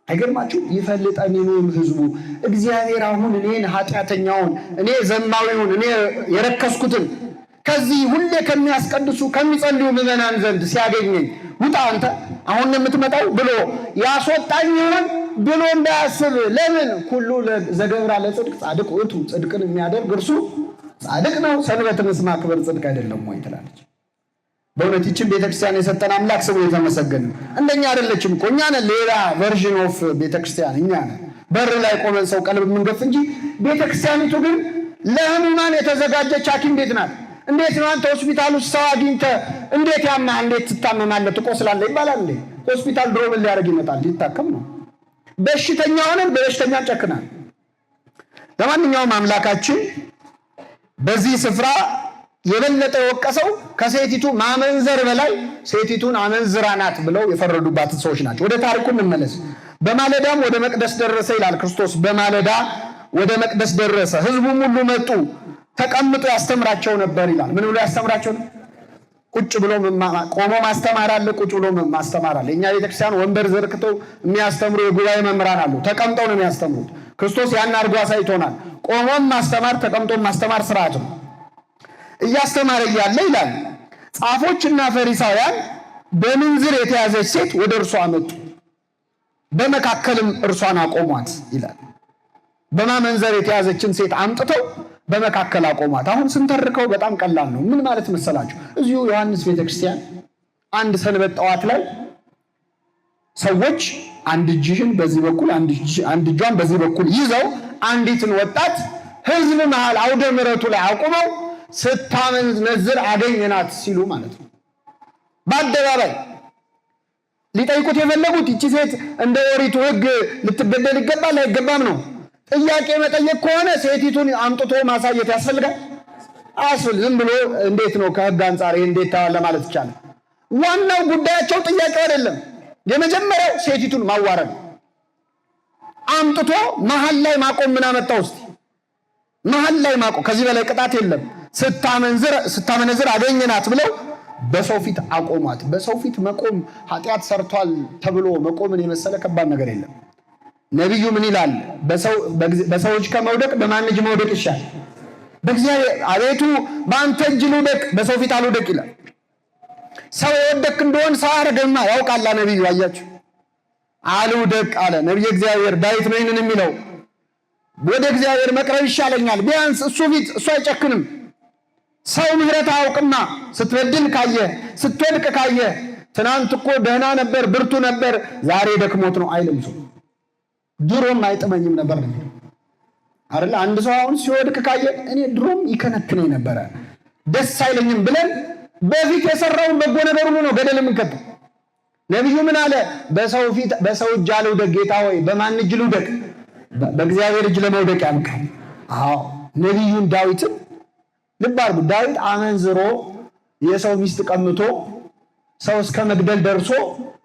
አይገርማችሁ? ይፈልጠኒኑ እምሕዝቡ። እግዚአብሔር አሁን እኔን ኃጢአተኛውን፣ እኔ ዘማዊውን፣ እኔ የረከስኩትን ከዚህ ሁሌ ከሚያስቀድሱ ከሚጸልዩ ምዕመናን ዘንድ ሲያገኘኝ ውጣ አንተ አሁን የምትመጣው ብሎ ያስወጣኝ ይሆን ብሎ እንዳያስብ። ለምን? ኩሉ ዘገብራ ለጽድቅ ጻድቅ ውእቱ፣ ጽድቅን የሚያደርግ እርሱ ጻድቅ ነው፣ ሰንበትንስ ማክበር ጽድቅ አይደለም ወይ ትላለች። በእውነት ይህችን ቤተክርስቲያን የሰጠን አምላክ ስሙ የተመሰገነ። እንደኛ አይደለችም እኮ እኛ ነን ሌላ ቨርዥን ኦፍ ቤተክርስቲያን። እኛ ነን በር ላይ ቆመን ሰው ቀልብ የምንገፍ እንጂ ቤተክርስቲያኒቱ ግን ለሕሙማን የተዘጋጀች ሐኪም ቤት ናት። እንዴት ነው አንተ ሆስፒታል ውስጥ ሰው አግኝተህ እንዴት ያማ እንዴት ትታመማለህ ትቆስላለህ ይባላል እንዴ? ሆስፒታል ድሮ ምን ሊያደርግ ይመጣል? ሊታከም ነው። በሽተኛ ሆነን በበሽተኛ ጨክናል። ለማንኛውም አምላካችን በዚህ ስፍራ የበለጠ የወቀሰው ከሴቲቱ ማመንዘር በላይ ሴቲቱን አመንዝራ ናት ብለው የፈረዱባትን ሰዎች ናቸው። ወደ ታሪኩ እንመለስ። በማለዳም ወደ መቅደስ ደረሰ ይላል ክርስቶስ። በማለዳ ወደ መቅደስ ደረሰ፣ ሕዝቡም ሁሉ መጡ፣ ተቀምጦ ያስተምራቸው ነበር ይላል። ምን ብሎ ያስተምራቸው ነው? ቁጭ ብሎ ቆሞ ማስተማር አለ፣ ቁጭ ብሎ ማስተማር አለ። እኛ ቤተክርስቲያን ወንበር ዘርግተው የሚያስተምሩ የጉባኤ መምህራን አሉ። ተቀምጠው ነው የሚያስተምሩት። ክርስቶስ ያን አድርጎ አሳይቶናል። ቆሞም ማስተማር ተቀምጦም ማስተማር ስርዓት ነው። እያስተማረ እያለ ይላል ጻፎችና ፈሪሳውያን በምንዝር የተያዘች ሴት ወደ እርሷ አመጡ፣ በመካከልም እርሷን አቆሟት ይላል። በማመንዘር የተያዘችን ሴት አምጥተው በመካከል አቆሟት። አሁን ስንተርከው በጣም ቀላል ነው። ምን ማለት መሰላችሁ? እዚሁ ዮሐንስ ቤተክርስቲያን አንድ ሰንበት ጠዋት ላይ ሰዎች አንድ እጅህን በዚህ በኩል አንድ እጇን በዚህ በኩል ይዘው አንዲትን ወጣት ሕዝብ መሃል አውደ ምሕረቱ ላይ አቁመው ስታመነዝር አገኘናት ሲሉ ማለት ነው። በአደባባይ ሊጠይቁት የፈለጉት ይቺ ሴት እንደ ኦሪቱ ሕግ ልትገደል ይገባል አይገባም ነው። ጥያቄ መጠየቅ ከሆነ ሴቲቱን አምጥቶ ማሳየት ያስፈልጋል? አያስፈልግም። ዝም ብሎ እንዴት ነው ከሕግ አንጻር እንዴት ታዋለ ማለት ይቻላል? ዋናው ጉዳያቸው ጥያቄው አይደለም። የመጀመሪያው ሴቲቱን ማዋረድ አምጥቶ መሀል ላይ ማቆም። ምን አመጣው? እስቲ መሀል ላይ ማቆም። ከዚህ በላይ ቅጣት የለም። ስታመነዝር አገኘናት ብለው በሰው ፊት አቆሟት። በሰው ፊት መቆም ኃጢአት ሰርቷል ተብሎ መቆምን የመሰለ ከባድ ነገር የለም። ነቢዩ ምን ይላል? በሰዎች ከመውደቅ በማን እጅ መውደቅ ይሻል? በእግዚአብሔር። አቤቱ በአንተ እጅ ልውደቅ፣ በሰው ፊት አልውደቅ ይላል። ሰው የወደቅ እንደሆን ሰው አረገማ ያውቃላ ነቢዩ። አያችሁ፣ አልውደቅ አለ ነቢየ እግዚአብሔር ዳዊት ነው ይህንን የሚለው። ወደ እግዚአብሔር መቅረብ ይሻለኛል። ቢያንስ እሱ ፊት እሱ አይጨክንም። ሰው ምህረት አያውቅማ። ስትበድል ካየ ስትወድቅ ካየ ትናንት እኮ ደህና ነበር ብርቱ ነበር ዛሬ ደክሞት ነው አይልም። ሰው ድሮም አይጥመኝም ነበር ነው አይደል? አንድ ሰው አሁን ሲወድቅ ካየ እኔ ድሮም ይከነክነኝ ነበረ ደስ አይለኝም ብለን በፊት የሰራውን በጎ ነገር ሁሉ ነው ገደል የምንከተው። ነቢዩ ምን አለ? በሰው እጅ አልውደቅ ጌታ ሆይ በማን እጅ ልውደቅ? በእግዚአብሔር እጅ ለመውደቅ ያብቃል። አዎ ነቢዩን ዳዊትም ልብ አድርጉ። ዳዊት አመንዝሮ የሰው ሚስት ቀምቶ ሰው እስከ መግደል ደርሶ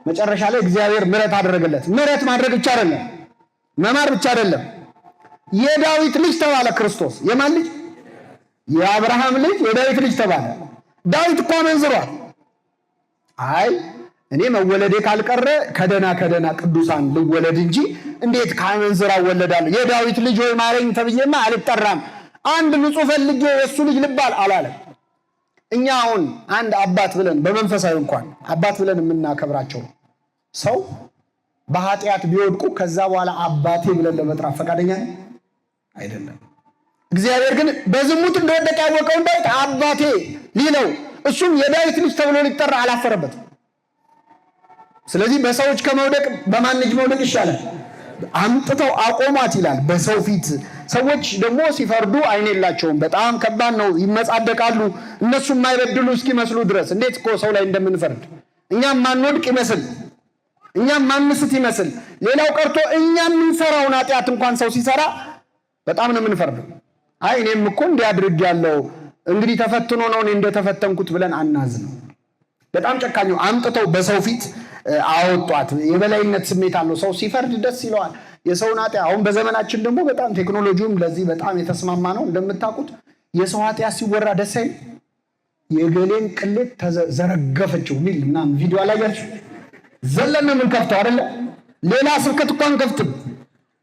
መጨረሻ ላይ እግዚአብሔር ምሕረት አደረገለት። ምሕረት ማድረግ ብቻ አይደለም፣ መማር ብቻ አይደለም። የዳዊት ልጅ ተባለ ክርስቶስ። የማን ልጅ? የአብርሃም ልጅ የዳዊት ልጅ ተባለ። ዳዊት እኮ አመንዝሯል። አይ እኔ መወለዴ ካልቀረ ከደና ቅዱሳን ልወለድ እንጂ እንዴት ከአመንዝራ እወለዳለሁ? የዳዊት ልጅ ሆይ ማረኝ ተብዬማ አልጠራም። አንድ ንጹሕ ፈልጌ የእሱ ልጅ ልባል አላለም። እኛ አሁን አንድ አባት ብለን በመንፈሳዊ እንኳን አባት ብለን የምናከብራቸው ሰው በኃጢአት ቢወድቁ ከዛ በኋላ አባቴ ብለን ለመጥራት ፈቃደኛ አይደለም። እግዚአብሔር ግን በዝሙት እንደወደቀ ያወቀውን ዳዊት አባቴ ሊለው እሱም የዳዊት ልጅ ተብሎ ሊጠራ አላፈረበትም። ስለዚህ በሰዎች ከመውደቅ በማን ልጅ መውደቅ ይሻላል? አምጥተው አቆሟት ይላል በሰው ፊት። ሰዎች ደግሞ ሲፈርዱ አይን የላቸውም። በጣም ከባድ ነው። ይመጻደቃሉ። እነሱ የማይበድሉ እስኪመስሉ ድረስ እንዴት እኮ ሰው ላይ እንደምንፈርድ እኛም ማንወድቅ ይመስል እኛም ማንስት ይመስል ሌላው ቀርቶ እኛም የምንሰራውን ኃጢአት እንኳን ሰው ሲሰራ በጣም ነው የምንፈርደው። አይ እኔም እኮ እንዲያድርግ ያለው እንግዲህ ተፈትኖ ነው እኔ እንደተፈተንኩት ብለን አናዝ ነው። በጣም ጨካኙ አምጥተው በሰው ፊት አወጧት። የበላይነት ስሜት አለው። ሰው ሲፈርድ ደስ ይለዋል የሰውን ኃጢአት። አሁን በዘመናችን ደግሞ በጣም ቴክኖሎጂውም ለዚህ በጣም የተስማማ ነው። እንደምታውቁት የሰው ኃጢአት ሲወራ ደስ አይል። የገሌን ቅሌት ተዘረገፈችው ሚል ምናምን ቪዲዮ አላያችሁ? ዘለን ምን ከፍተው አይደለ? ሌላ ስብከት እንኳን ከፍትም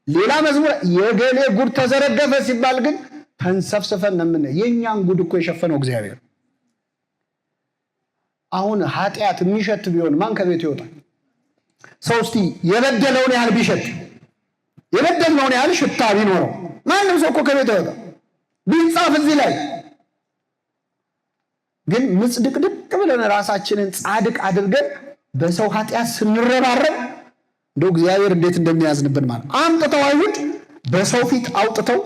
ሌላ መዝሙር የገሌ ጉድ ተዘረገፈ ሲባል ግን ተንሰፍስፈን ነምን። የኛን ጉድ እኮ የሸፈነው እግዚአብሔር። አሁን ኃጢአት የሚሸት ቢሆን ማን ከቤት ይወጣል? ሰው እስቲ የበደለውን ያህል ቢሸት የበደለውን ያህል ሽታ ቢኖረው ማንም ሰው እኮ ከቤት ይወጣል። ቢጻፍ እዚህ ላይ ግን ምጽድቅድቅ ብለን ራሳችንን ጻድቅ አድርገን በሰው ኃጢአት ስንረባረብ እንደው እግዚአብሔር እንዴት እንደሚያዝንብን ማለት አምጥተው አይሁድ በሰው ፊት አውጥተው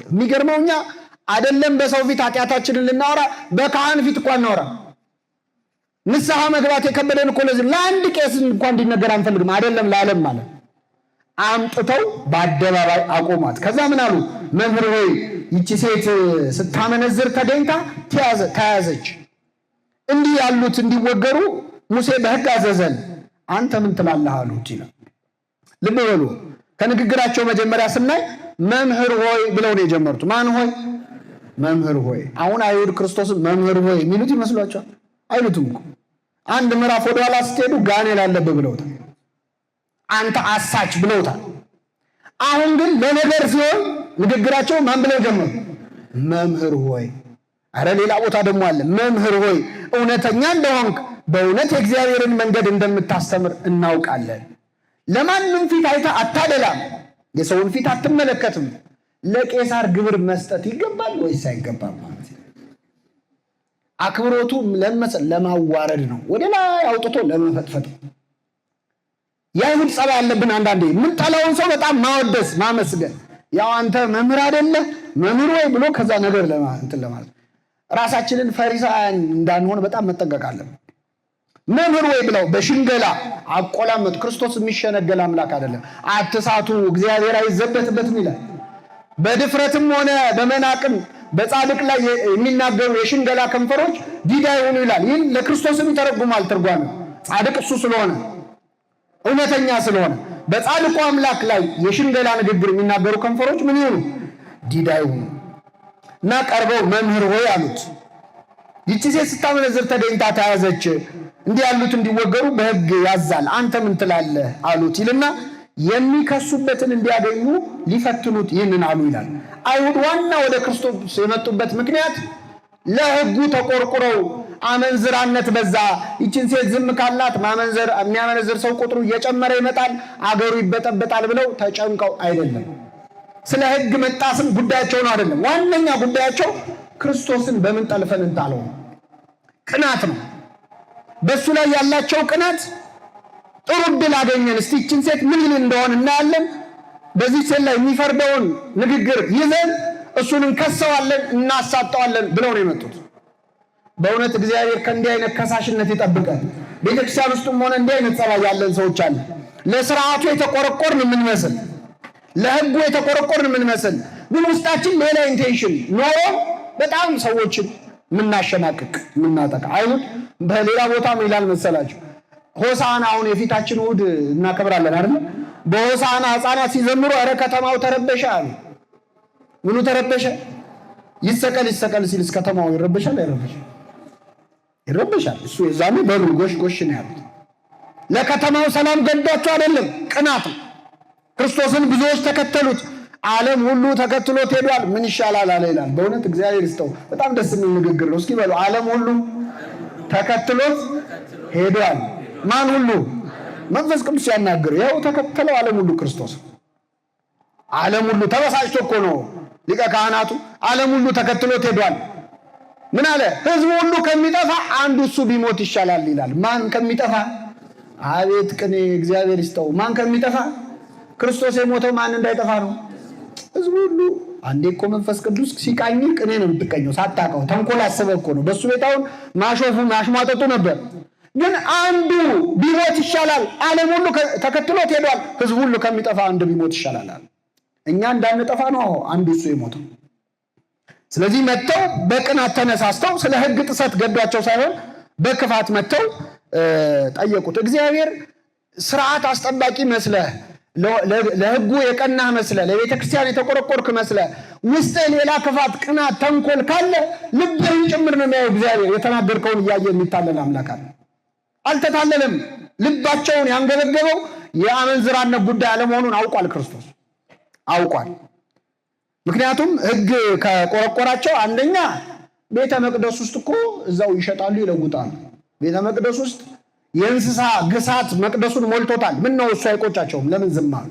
የሚገርመው እኛ አይደለም በሰው ፊት ኃጢአታችንን ልናወራ በካህን ፊት እንኳን እናወራ። ንስሐ መግባት የከበደን እኮ ለዚህ ለአንድ ቄስ እንኳን እንዲነገር አንፈልግም። አይደለም ለዓለም ማለት አምጥተው በአደባባይ አቆሟት። ከዛ ምን አሉ? መምህር ሆይ ይቺ ሴት ስታመነዝር ተገኝታ ተያዘች። እንዲህ ያሉት እንዲወገሩ ሙሴ በሕግ አዘዘን፣ አንተ ምን ትላለህ አሉት ይላል። ልብ በሉ ከንግግራቸው መጀመሪያ ስናይ መምህር ሆይ ብለው ነው የጀመሩት። ማን ሆይ? መምህር ሆይ። አሁን አይሁድ ክርስቶስን መምህር ሆይ የሚሉት ይመስሏቸዋል? አይሉትም እኮ። አንድ ምዕራፍ ወደኋላ ስትሄዱ ጋኔል አለብህ ብለውታል። አንተ አሳች ብለውታል። አሁን ግን ለነገር ሲሆን ንግግራቸው ማን ብለው ጀመሩ? መምህር ሆይ። አረ ሌላ ቦታ ደግሞ አለ። መምህር ሆይ እውነተኛ እንደሆንክ በእውነት የእግዚአብሔርን መንገድ እንደምታስተምር እናውቃለን። ለማንም ፊት አይተህ አታደላም፣ የሰውን ፊት አትመለከትም። ለቄሳር ግብር መስጠት ይገባል ወይስ አይገባም? ማለት አክብሮቱ ለማዋረድ ነው፣ ወደ ላይ አውጥቶ ለመፈጥፈጥ። የአይሁድ ጸባይ ያለብን አንዳንዴ የምንጠላውን ሰው በጣም ማወደስ ማመስገን። ያው አንተ መምህር አይደለ መምህር ወይ ብሎ ከዛ ነገር ለማለት ራሳችንን ፈሪሳውያን እንዳንሆን በጣም መጠንቀቅ አለብን። መምህር ወይ ብለው በሽንገላ አቆላመጥ። ክርስቶስ የሚሸነገል አምላክ አይደለም። አትሳቱ፣ እግዚአብሔር አይዘበትበትም ይላል። በድፍረትም ሆነ በመናቅም በጻድቅ ላይ የሚናገሩ የሽንገላ ከንፈሮች ዲዳ ይሁኑ ይላል። ይህን ለክርስቶስም ይተረጉማል ትርጓሜ። ጻድቅ እሱ ስለሆነ እውነተኛ ስለሆነ በጻድቁ አምላክ ላይ የሽንገላ ንግግር የሚናገሩ ከንፈሮች ምን ይሁኑ? ዲዳ ይሁኑ እና ቀርበው መምህር ሆይ አሉት። ይቺ ሴት ስታመነዝር ተገኝታ ተያዘች፣ እንዲህ ያሉት እንዲወገሩ በሕግ ያዛል፣ አንተ ምን ትላለህ አሉት ይልና የሚከሱበትን እንዲያገኙ ሊፈትኑት ይህንን አሉ ይላል። አይሁድ ዋና ወደ ክርስቶስ የመጡበት ምክንያት ለሕጉ ተቆርቁረው አመንዝራነት በዛ፣ ይችን ሴት ዝም ካላት የሚያመነዝር ሰው ቁጥሩ እየጨመረ ይመጣል፣ አገሩ ይበጠበጣል ብለው ተጨንቀው አይደለም። ስለ ሕግ መጣስም ጉዳያቸው ነው አይደለም። ዋነኛ ጉዳያቸው ክርስቶስን በምን ጠልፈን እንጣለው ቅናት ነው። በሱ ላይ ያላቸው ቅናት ጥሩ ዕድል አገኘን፣ እስቲ ይችን ሴት ምን ይል እንደሆነ እናያለን፣ በዚህ ሴት ላይ የሚፈርደውን ንግግር ይዘን እሱን እንከሰዋለን፣ እናሳጠዋለን ብለው ነው የመጡት። በእውነት እግዚአብሔር ከእንዲህ አይነት ከሳሽነት ይጠብቀን። ቤተክርስቲያን ውስጥም ሆነ እንዲህ አይነት ጸባይ ያለን ሰዎች አለ። ለስርዓቱ የተቆረቆርን የምንመስል፣ ለሕጉ የተቆረቆርን የምንመስል ግን ውስጣችን ሌላ ኢንቴንሽን ኖሮ በጣም ሰዎችን የምናሸማቅቅ የምናጠቃ። አይሁድ በሌላ ቦታ ምን ይላል መሰላችሁ? ሆሳዕና አሁን የፊታችን እሑድ እናከብራለን አይደል? በሆሳዕና ሕፃናት ሲዘምሩ ኧረ ከተማው ተረበሸ አሉ። ምኑ ተረበሸ? ይሰቀል ይሰቀል ሲልስ ከተማው ይረበሻል አይረበሻል? ይረበሻል። እሱ የዛኔ በሩ ጎሽ ጎሽ ነው ያሉት። ለከተማው ሰላም ገዷቸው አይደለም፣ ቅናት ነው። ክርስቶስን ብዙዎች ተከተሉት፣ ዓለም ሁሉ ተከትሎት ሄዷል። ምን ይሻላል አለ ይላል። በእውነት እግዚአብሔር ይስጠው። በጣም ደስ የሚል ንግግር ነው። እስኪ በሉ ዓለም ሁሉ ተከትሎት ሄዷል። ማን ሁሉ? መንፈስ ቅዱስ ያናገር። ያው ተከተለው ዓለም ሁሉ ክርስቶስ። ዓለም ሁሉ ተበሳጭቶ እኮ ነው ሊቀ ካህናቱ። ዓለም ሁሉ ተከትሎት ሄዷል። ምን አለ? ህዝቡ ሁሉ ከሚጠፋ አንዱ እሱ ቢሞት ይሻላል ይላል። ማን ከሚጠፋ? አቤት ቅኔ! እግዚአብሔር ይስጠው። ማን ከሚጠፋ? ክርስቶስ የሞተው ማን እንዳይጠፋ ነው። ህዝቡ ሁሉ አንዴ እኮ መንፈስ ቅዱስ ሲቃኝ ቅኔ ነው የምትቀኘው ሳታውቀው። ተንኮል አስበህ እኮ ነው። በሱ ቤታውን ማሾፉ ማሽሟጠጡ ነበር። ግን አንዱ ቢሞት ይሻላል። ዓለም ሁሉ ተከትሎት ሄዷል። ህዝቡ ሁሉ ከሚጠፋ አንዱ ቢሞት ይሻላል። እኛ እንዳንጠፋ ነው አንዱ እሱ የሞተው። ስለዚህ መጥተው በቅናት ተነሳስተው ስለ ህግ ጥሰት ገዷቸው ሳይሆን በክፋት መጥተው ጠየቁት። እግዚአብሔር ስርዓት አስጠባቂ መስለህ፣ ለህጉ የቀናህ መስለህ፣ ለቤተ ክርስቲያን የተቆረቆርክ መስለህ ውስጥ ሌላ ክፋት፣ ቅናት፣ ተንኮል ካለ ልብህን ጭምር ነው የሚያየው። እግዚአብሔር የተናገርከውን እያየ የሚታለል አምላክ አለ። አልተታለለም። ልባቸውን ያንገበገበው የአመንዝራነት ጉዳይ አለመሆኑን አውቋል። ክርስቶስ አውቋል። ምክንያቱም ህግ ከቆረቆራቸው አንደኛ ቤተ መቅደስ ውስጥ እኮ እዛው ይሸጣሉ፣ ይለውጣሉ። ቤተ መቅደስ ውስጥ የእንስሳ ግሳት መቅደሱን ሞልቶታል። ምን ነው እሱ አይቆጫቸውም? ለምን ዝም አሉ?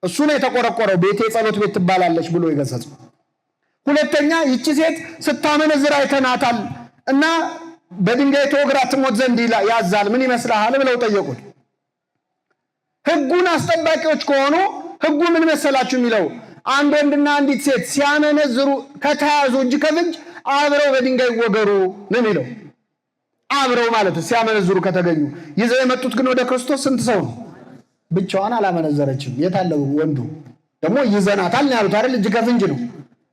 እሱ ነው የተቆረቆረው። ቤቴ ጸሎት ቤት ትባላለች ብሎ የገሰጸው። ሁለተኛ ይቺ ሴት ስታመነዝር አይተናታል እና በድንጋይ ተወግራ ትሞት ዘንድ ያዛል። ምን ይመስልሃል ብለው ጠየቁት። ህጉን አስጠባቂዎች ከሆኑ ህጉ ምን መሰላችሁ የሚለው? አንድ ወንድና አንዲት ሴት ሲያመነዝሩ ከተያዙ እጅ ከፍንጅ አብረው በድንጋይ ይወገሩ ነው የሚለው። አብረው ማለት ሲያመነዝሩ ከተገኙ። ይዘው የመጡት ግን ወደ ክርስቶስ ስንት ሰው ነው? ብቻዋን አላመነዘረችም። የታለው ወንዱ? ደግሞ ይዘናታል ነው ያሉት አይደል? እጅ ከፍንጅ ነው።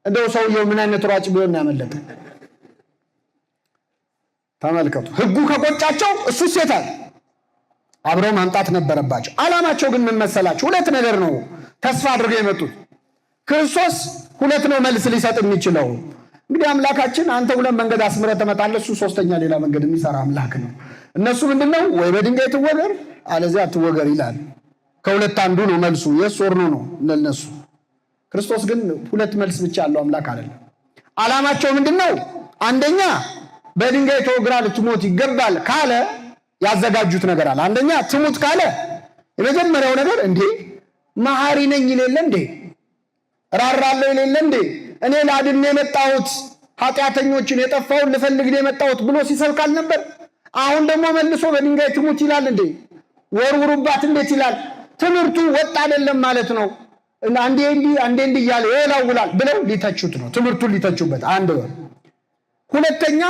እንደው ሰውየው ምን አይነት ሯጭ ቢሆን ያመለጠ? ተመልከቱ። ህጉ ከቆጫቸው እሱ ሴታል አብረው ማምጣት ነበረባቸው። ዓላማቸው ግን ምን መሰላችሁ? ሁለት ነገር ነው ተስፋ አድርገው የመጡት። ክርስቶስ ሁለት ነው መልስ ሊሰጥ የሚችለው። እንግዲህ አምላካችን አንተ ሁለት መንገድ አስምረህ ትመጣለህ፣ እሱ ሶስተኛ ሌላ መንገድ የሚሰራ አምላክ ነው። እነሱ ምንድነው? ወይ በድንጋይ ትወገር አለዚያ አትወገር ይላል። ከሁለት አንዱ ነው መልሱ። የስ ወር ነው ለነሱ። ክርስቶስ ግን ሁለት መልስ ብቻ ያለው አምላክ አይደለም። ዓላማቸው ምንድነው? አንደኛ በድንጋይ ተወግራ ልትሞት ይገባል ካለ ያዘጋጁት ነገር አለ። አንደኛ ትሙት ካለ የመጀመሪያው ነገር እንዴ መሐሪ ነኝ ይሌለ እንዴ ራራለሁ ይሌለ እንዴ እኔ ላድን የመጣሁት ኃጢአተኞችን የጠፋውን ልፈልግ የመጣሁት ብሎ ሲሰብካል ነበር። አሁን ደግሞ መልሶ በድንጋይ ትሙት ይላል እንዴ? ወርውሩባት እንዴት ይላል? ትምህርቱ ወጥ አይደለም ማለት ነው። አንዴ እንዲህ እያለ ይወላውላል ብለው ሊተቹት ነው። ትምህርቱን ሊተቹበት አንድ ወር። ሁለተኛ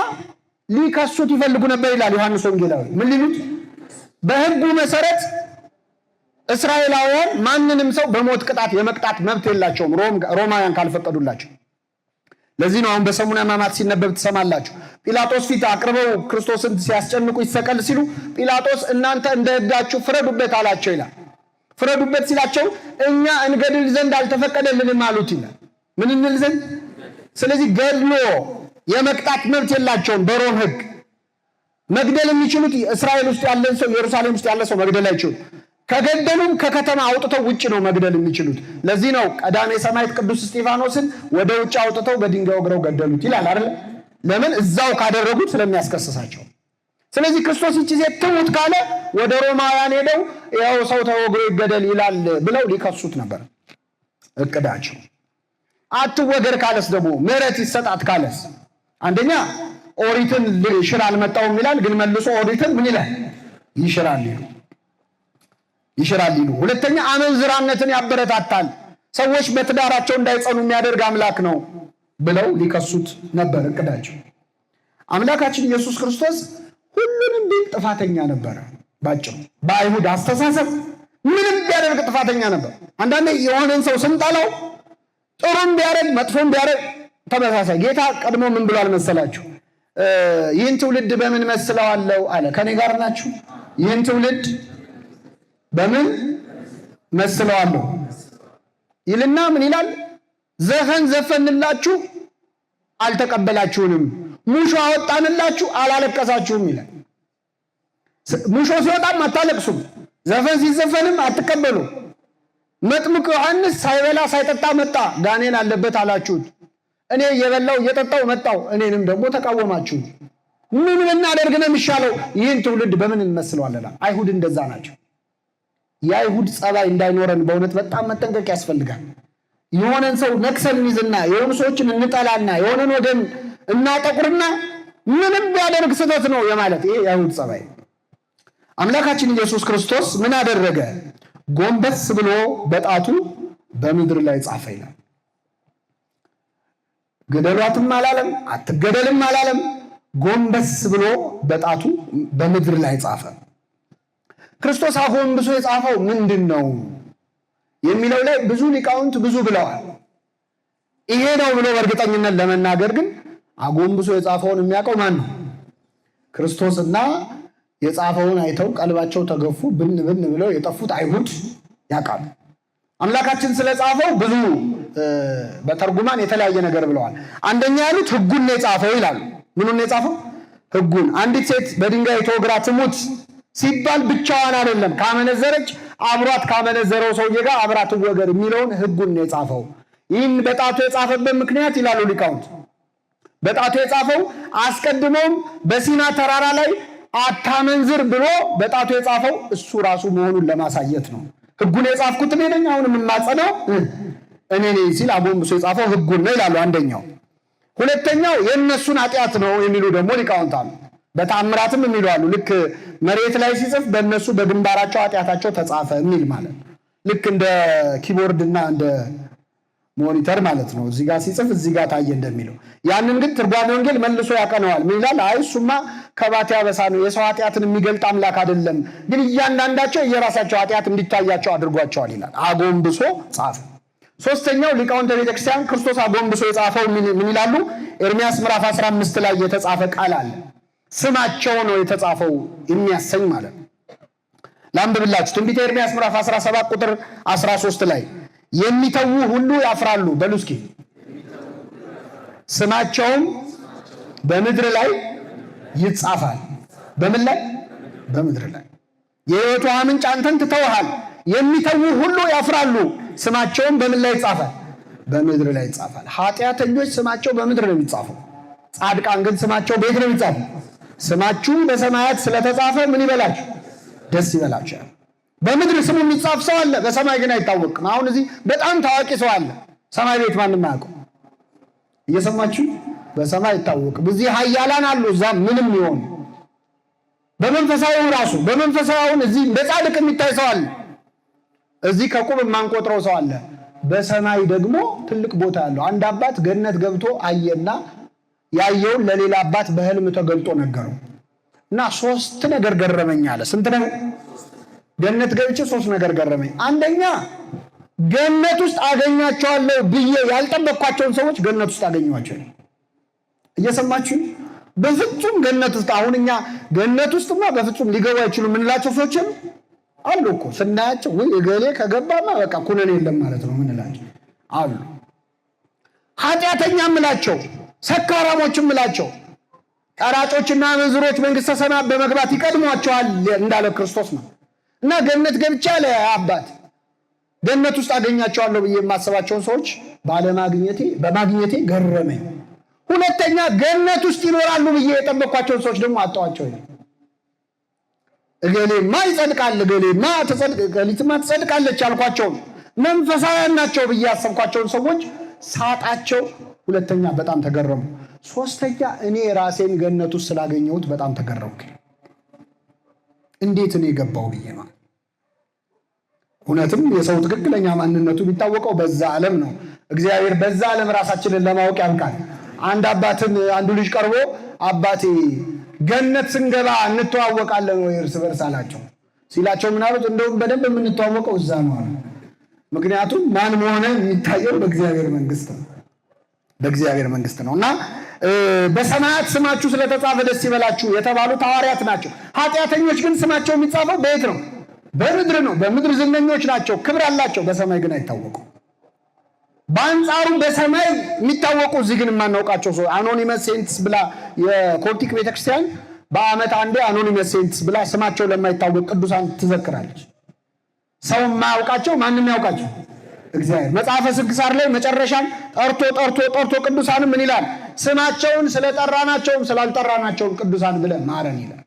ሊከሱት ይፈልጉ ነበር ይላል ዮሐንስ ወንጌላዊ። ምን ሊሉት? በሕጉ መሰረት እስራኤላውያን ማንንም ሰው በሞት ቅጣት የመቅጣት መብት የላቸውም ሮማውያን ካልፈቀዱላቸው። ለዚህ ነው አሁን በሰሙነ ሕማማት ሲነበብ ትሰማላችሁ። ጲላጦስ ፊት አቅርበው ክርስቶስን ሲያስጨንቁ ይሰቀል ሲሉ ጲላጦስ እናንተ እንደ ሕጋችሁ ፍረዱበት አላቸው ይላል። ፍረዱበት ሲላቸው እኛ እንገድል ዘንድ አልተፈቀደልንም አሉት ይላል። ምን እንል ዘንድ? ስለዚህ ገድሎ የመቅጣት መብት የላቸውም በሮም ሕግ። መግደል የሚችሉት እስራኤል ውስጥ ያለን ሰው፣ ኢየሩሳሌም ውስጥ ያለ ሰው መግደል አይችሉም። ከገደሉም ከከተማ አውጥተው ውጭ ነው መግደል የሚችሉት። ለዚህ ነው ቀዳሜ ሰማዕት ቅዱስ እስጢፋኖስን ወደ ውጭ አውጥተው በድንጋይ ወግረው ገደሉት ይላል አይደል? ለምን? እዛው ካደረጉት ስለሚያስከስሳቸው። ስለዚህ ክርስቶስ ይህች ሴት ትሙት ካለ ወደ ሮማውያን ሄደው ያው ሰው ተወግሮ ይገደል ይላል ብለው ሊከሱት ነበር እቅዳቸው። አትወገር ካለስ ደግሞ ምሕረት ይሰጣት ካለስ አንደኛ ኦሪትን ሽር አልመጣውም ይላል፣ ግን መልሶ ኦሪትን ምን ይላል? ይሽራል ይሉ። ሁለተኛ አመንዝራነትን ያበረታታል፣ ሰዎች በትዳራቸው እንዳይጸኑ የሚያደርግ አምላክ ነው ብለው ሊከሱት ነበር እቅዳቸው። አምላካችን ኢየሱስ ክርስቶስ ሁሉንም ቢል ጥፋተኛ ነበረ። ባጭሩ በአይሁድ አስተሳሰብ ምንም ቢያደርግ ጥፋተኛ ነበር። አንዳንዴ የሆነን ሰው ስንጠላው ጥሩም ቢያደርግ መጥፎም ቢያደርግ ተመሳሳይ። ጌታ ቀድሞ ምን ብሏል መሰላችሁ? ይህን ትውልድ በምን መስለዋለሁ አለ። ከኔ ጋር ናችሁ? ይህን ትውልድ በምን መስለዋለሁ ይልና ምን ይላል? ዘፈን ዘፈንላችሁ አልተቀበላችሁንም፣ ሙሾ አወጣንላችሁ አላለቀሳችሁም ይላል። ሙሾ ሲወጣም አታለቅሱም፣ ዘፈን ሲዘፈንም አትቀበሉ። መጥምቁ ዮሐንስ ሳይበላ ሳይጠጣ መጣ፣ ጋኔን አለበት አላችሁት። እኔ እየበላው እየጠጣው መጣው፣ እኔንም ደግሞ ተቃወማችሁ። ምን ብናደርግ ነው የሚሻለው? ይህን ትውልድ በምን እንመስለዋለን? አይሁድ እንደዛ ናቸው። የአይሁድ ጸባይ እንዳይኖረን በእውነት በጣም መጠንቀቅ ያስፈልጋል። የሆነን ሰው ነክሰን እንይዝና የሆኑ ሰዎችን እንጠላና የሆነን ወገን እናጠቁርና ምንም ቢያደርግ ስህተት ነው የማለት ይሄ የአይሁድ ጸባይ። አምላካችን ኢየሱስ ክርስቶስ ምን አደረገ? ጎንበስ ብሎ በጣቱ በምድር ላይ ጻፈ ይላል። ገደሏትም አላለም፣ አትገደልም አላለም። ጎንበስ ብሎ በጣቱ በምድር ላይ ጻፈ። ክርስቶስ አጎንብሶ የጻፈው ምንድን ነው የሚለው ላይ ብዙ ሊቃውንት ብዙ ብለዋል። ይሄ ነው ብሎ በእርግጠኝነት ለመናገር ግን አጎንብሶ የጻፈውን የሚያውቀው ማን ነው? ክርስቶስና የጻፈውን አይተው ቀልባቸው ተገፉ ብን ብን ብለው የጠፉት አይሁድ ያውቃሉ። አምላካችን ስለጻፈው ብዙ በተርጉማን የተለያየ ነገር ብለዋል። አንደኛ ያሉት ሕጉን ነው የጻፈው ይላሉ። ምኑን ነው የጻፈው? ሕጉን። አንዲት ሴት በድንጋይ ተወግራ ትሙት ሲባል ብቻዋን አይደለም፣ ካመነዘረች አብሯት ካመነዘረው ሰውዬ ጋር አብራት ትወገር የሚለውን ሕጉን ነው የጻፈው። ይህን በጣቱ የጻፈበት ምክንያት ይላሉ ሊቃውንት፣ በጣቱ የጻፈው አስቀድሞም በሲና ተራራ ላይ አታመንዝር ብሎ በጣቱ የጻፈው እሱ ራሱ መሆኑን ለማሳየት ነው። ሕጉን የጻፍኩት እኔ ነኝ፣ አሁን የማጸነው እኔ ነኝ ሲል አጎንብሶ የጻፈው ሕጉን ነው ይላሉ አንደኛው። ሁለተኛው የእነሱን ኃጢአት ነው የሚሉ ደግሞ ሊቃውንት አሉ። በተአምራትም የሚሉ አሉ። ልክ መሬት ላይ ሲጽፍ በእነሱ በግንባራቸው ኃጢአታቸው ተጻፈ የሚል ማለት ልክ እንደ ኪቦርድ እና እንደ ሞኒተር ማለት ነው። እዚህ ጋር ሲጽፍ እዚህ ጋር ታየ እንደሚለው። ያንን ግን ትርጓሜ ወንጌል መልሶ ያቀነዋል። ምን ይላል? አይ እሱማ ከባቴ አበሳ ነው፣ የሰው ኃጢአትን የሚገልጥ አምላክ አይደለም፣ ግን እያንዳንዳቸው የራሳቸው ኃጢአት እንዲታያቸው አድርጓቸዋል ይላል። አጎንብሶ ጻፈ። ሶስተኛው ሊቃውንተ ቤተክርስቲያን ክርስቶስ አጎንብሶ የጻፈው ምን ይላሉ? ኤርምያስ ምዕራፍ 15 ላይ የተጻፈ ቃል አለ። ስማቸው ነው የተጻፈው የሚያሰኝ ማለት ነው። ላንብብላችሁ። ትንቢተ ኤርምያስ ምዕራፍ 17 ቁጥር 13 ላይ የሚተዉ ሁሉ ያፍራሉ። በሉ እስኪ ስማቸውም በምድር ላይ ይጻፋል። በምን ላይ? በምድር ላይ። የሕይወት ውሃ ምንጭ አንተን ትተውሃል። የሚተዉ ሁሉ ያፍራሉ። ስማቸውም በምን ላይ ይጻፋል? በምድር ላይ ይጻፋል። ኃጢአተኞች ስማቸው በምድር ነው የሚጻፈው። ጻድቃን ግን ስማቸው በየት ነው የሚጻፈው? ስማችሁ በሰማያት ስለተጻፈ ምን ይበላችሁ? ደስ ይበላችሁ። በምድር ስሙ የሚጻፍ ሰው አለ፣ በሰማይ ግን አይታወቅም። አሁን እዚህ በጣም ታዋቂ ሰው አለ፣ ሰማይ ቤት ማንም አያውቀው። እየሰማችሁ? በሰማይ አይታወቅም። እዚህ ኃያላን አሉ፣ እዛ ምንም ይሆን። በመንፈሳዊው ራሱ በመንፈሳዊውን እዚህ እንደ ጻድቅ የሚታይ ሰው አለ፣ እዚህ ከቁብ የማንቆጥረው ሰው አለ። በሰማይ ደግሞ ትልቅ ቦታ ያለው አንድ አባት ገነት ገብቶ አየና ያየውን ለሌላ አባት በህልም ተገልጦ ነገረው እና ሶስት ነገር ገረመኝ አለ። ስንት ነገር? ገነት ገብቼ ሶስት ነገር ገረመኝ። አንደኛ ገነት ውስጥ አገኛቸዋለሁ ብዬ ያልጠበቅኳቸውን ሰዎች ገነት ውስጥ አገኘኋቸው። እየሰማችሁ? በፍጹም ገነት ውስጥ አሁን እኛ ገነት ውስጥማ በፍጹም ሊገቡ አይችሉም የምንላቸው ሰዎችም አሉ እኮ። ስናያቸው ወይ እገሌ ከገባማ በቃ ኩነኔ የለም ማለት ነው ምንላቸው አሉ። ኃጢአተኛ ምላቸው፣ ሰካራሞች ምላቸው፣ ቀራጮችና መንዝሮች መንግስተ ሰማያት በመግባት ይቀድሟቸዋል እንዳለ ክርስቶስ ነው። እና ገነት ገብቻ ለአባት ገነት ውስጥ አገኛቸዋለሁ ብዬ የማስባቸውን ሰዎች በማግኘቴ ገረመኝ። ሁለተኛ ገነት ውስጥ ይኖራሉ ብዬ የጠበቅኳቸውን ሰዎች ደግሞ አጣኋቸው። እገሌማ ይጸድቃል፣ እገሌማ ትጸድቃለች ያልኳቸውን መንፈሳውያን ናቸው ብዬ ያሰብኳቸውን ሰዎች ሳጣቸው ሁለተኛ በጣም ተገረሙ። ሶስተኛ እኔ ራሴን ገነት ውስጥ ስላገኘሁት በጣም ተገረምኩ። እንዴት እኔ ገባው ብዬ ነው። እውነትም የሰው ትክክለኛ ማንነቱ የሚታወቀው በዛ ዓለም ነው። እግዚአብሔር በዛ ዓለም ራሳችንን ለማወቅ ያብቃል። አንድ አባትን አንዱ ልጅ ቀርቦ አባቴ ገነት ስንገባ እንተዋወቃለን ወይ እርስ በርስ አላቸው። ሲላቸው ምን አሉት? እንደውም በደንብ የምንተዋወቀው እዛ ነው አሉ። ምክንያቱም ማን መሆነ የሚታየው በእግዚአብሔር መንግስት ነው፣ በእግዚአብሔር መንግስት ነው። እና በሰማያት ስማችሁ ስለተጻፈ ደስ ይበላችሁ የተባሉት ሐዋርያት ናቸው። ኃጢአተኞች ግን ስማቸው የሚጻፈው በየት ነው? በምድር ነው። በምድር ዝነኞች ናቸው፣ ክብር አላቸው፣ በሰማይ ግን አይታወቁ። በአንጻሩ በሰማይ የሚታወቁ እዚህ ግን የማናውቃቸው ሰው አኖኒመስ ሴንትስ ብላ የኮፕቲክ ቤተክርስቲያን በዓመት አንዴ አኖኒመስ ሴንትስ ብላ ስማቸው ለማይታወቅ ቅዱሳን ትዘክራለች። ሰው የማያውቃቸው ማንም ያውቃቸው እግዚአብሔር። መጽሐፈ ስንክሳር ላይ መጨረሻን ጠርቶ ቅዱሳን ምን ይላል? ስማቸውን ስለጠራናቸውም ስላልጠራናቸውም ቅዱሳን ብለን ማረን ይላል።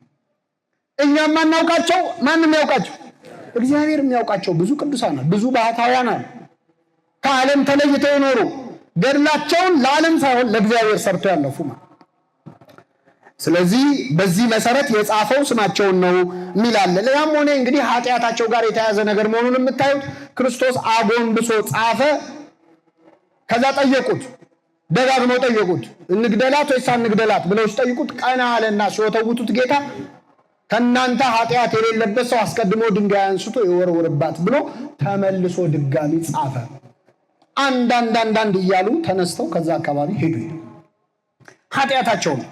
እኛ የማናውቃቸው ማንም ያውቃቸው እግዚአብሔር የሚያውቃቸው ብዙ ቅዱሳን ብዙ ባህታውያን አሉ። ከዓለም ተለይተው የኖሩ ገድላቸውን ለዓለም ሳይሆን ለእግዚአብሔር ሰርተው ያለፉ ማለት። ስለዚህ በዚህ መሰረት የጻፈው ስማቸውን ነው የሚላለ። ለያም ሆነ እንግዲህ ኃጢአታቸው ጋር የተያዘ ነገር መሆኑን የምታዩት ክርስቶስ አጎንብሶ ጻፈ። ከዛ ጠየቁት፣ ደጋግመው ጠየቁት፣ እንግደላት ወይስ አንግደላት ብለው ሲጠይቁት ቀና አለና ሲወተውቱት ጌታ ከእናንተ ኃጢአት የሌለበት ሰው አስቀድሞ ድንጋይ አንስቶ ይወርውርባት ብሎ ተመልሶ ድጋሚ ጻፈ። አንዳንድ እያሉ ተነስተው ከዛ አካባቢ ሄዱ። ኃጢአታቸው ነው።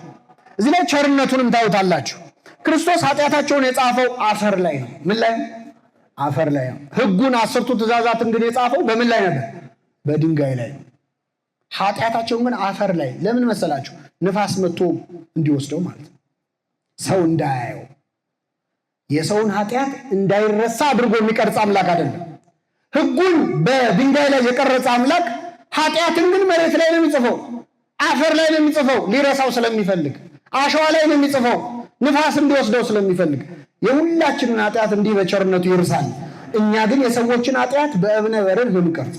እዚህ ላይ ቸርነቱንም ታዩታላችሁ። ክርስቶስ ኃጢአታቸውን የጻፈው አፈር ላይ ነው። ምን ላይ? አፈር ላይ ነው። ሕጉን 10ቱ ትእዛዛትን ግን የጻፈው በምን ላይ ነበር? በድንጋይ ላይ ነው። ኃጢአታቸውን ግን አፈር ላይ። ለምን መሰላችሁ? ንፋስ መጥቶ እንዲወስደው ማለት ነው። ሰው እንዳያየው፣ የሰውን ኃጢአት እንዳይረሳ አድርጎ የሚቀርጽ አምላክ አይደለም። ሕጉን በድንጋይ ላይ የቀረጸ አምላክ ኃጢአትን ግን መሬት ላይ ነው የሚጽፈው፣ አፈር ላይ ነው የሚጽፈው። ሊረሳው ስለሚፈልግ አሸዋ ላይ ነው የሚጽፈው፣ ንፋስ እንዲወስደው ስለሚፈልግ። የሁላችንን ኃጢአት እንዲህ በቸርነቱ ይርሳል። እኛ ግን የሰዎችን ኃጢአት በእብነ በረድ በሚቀርጽ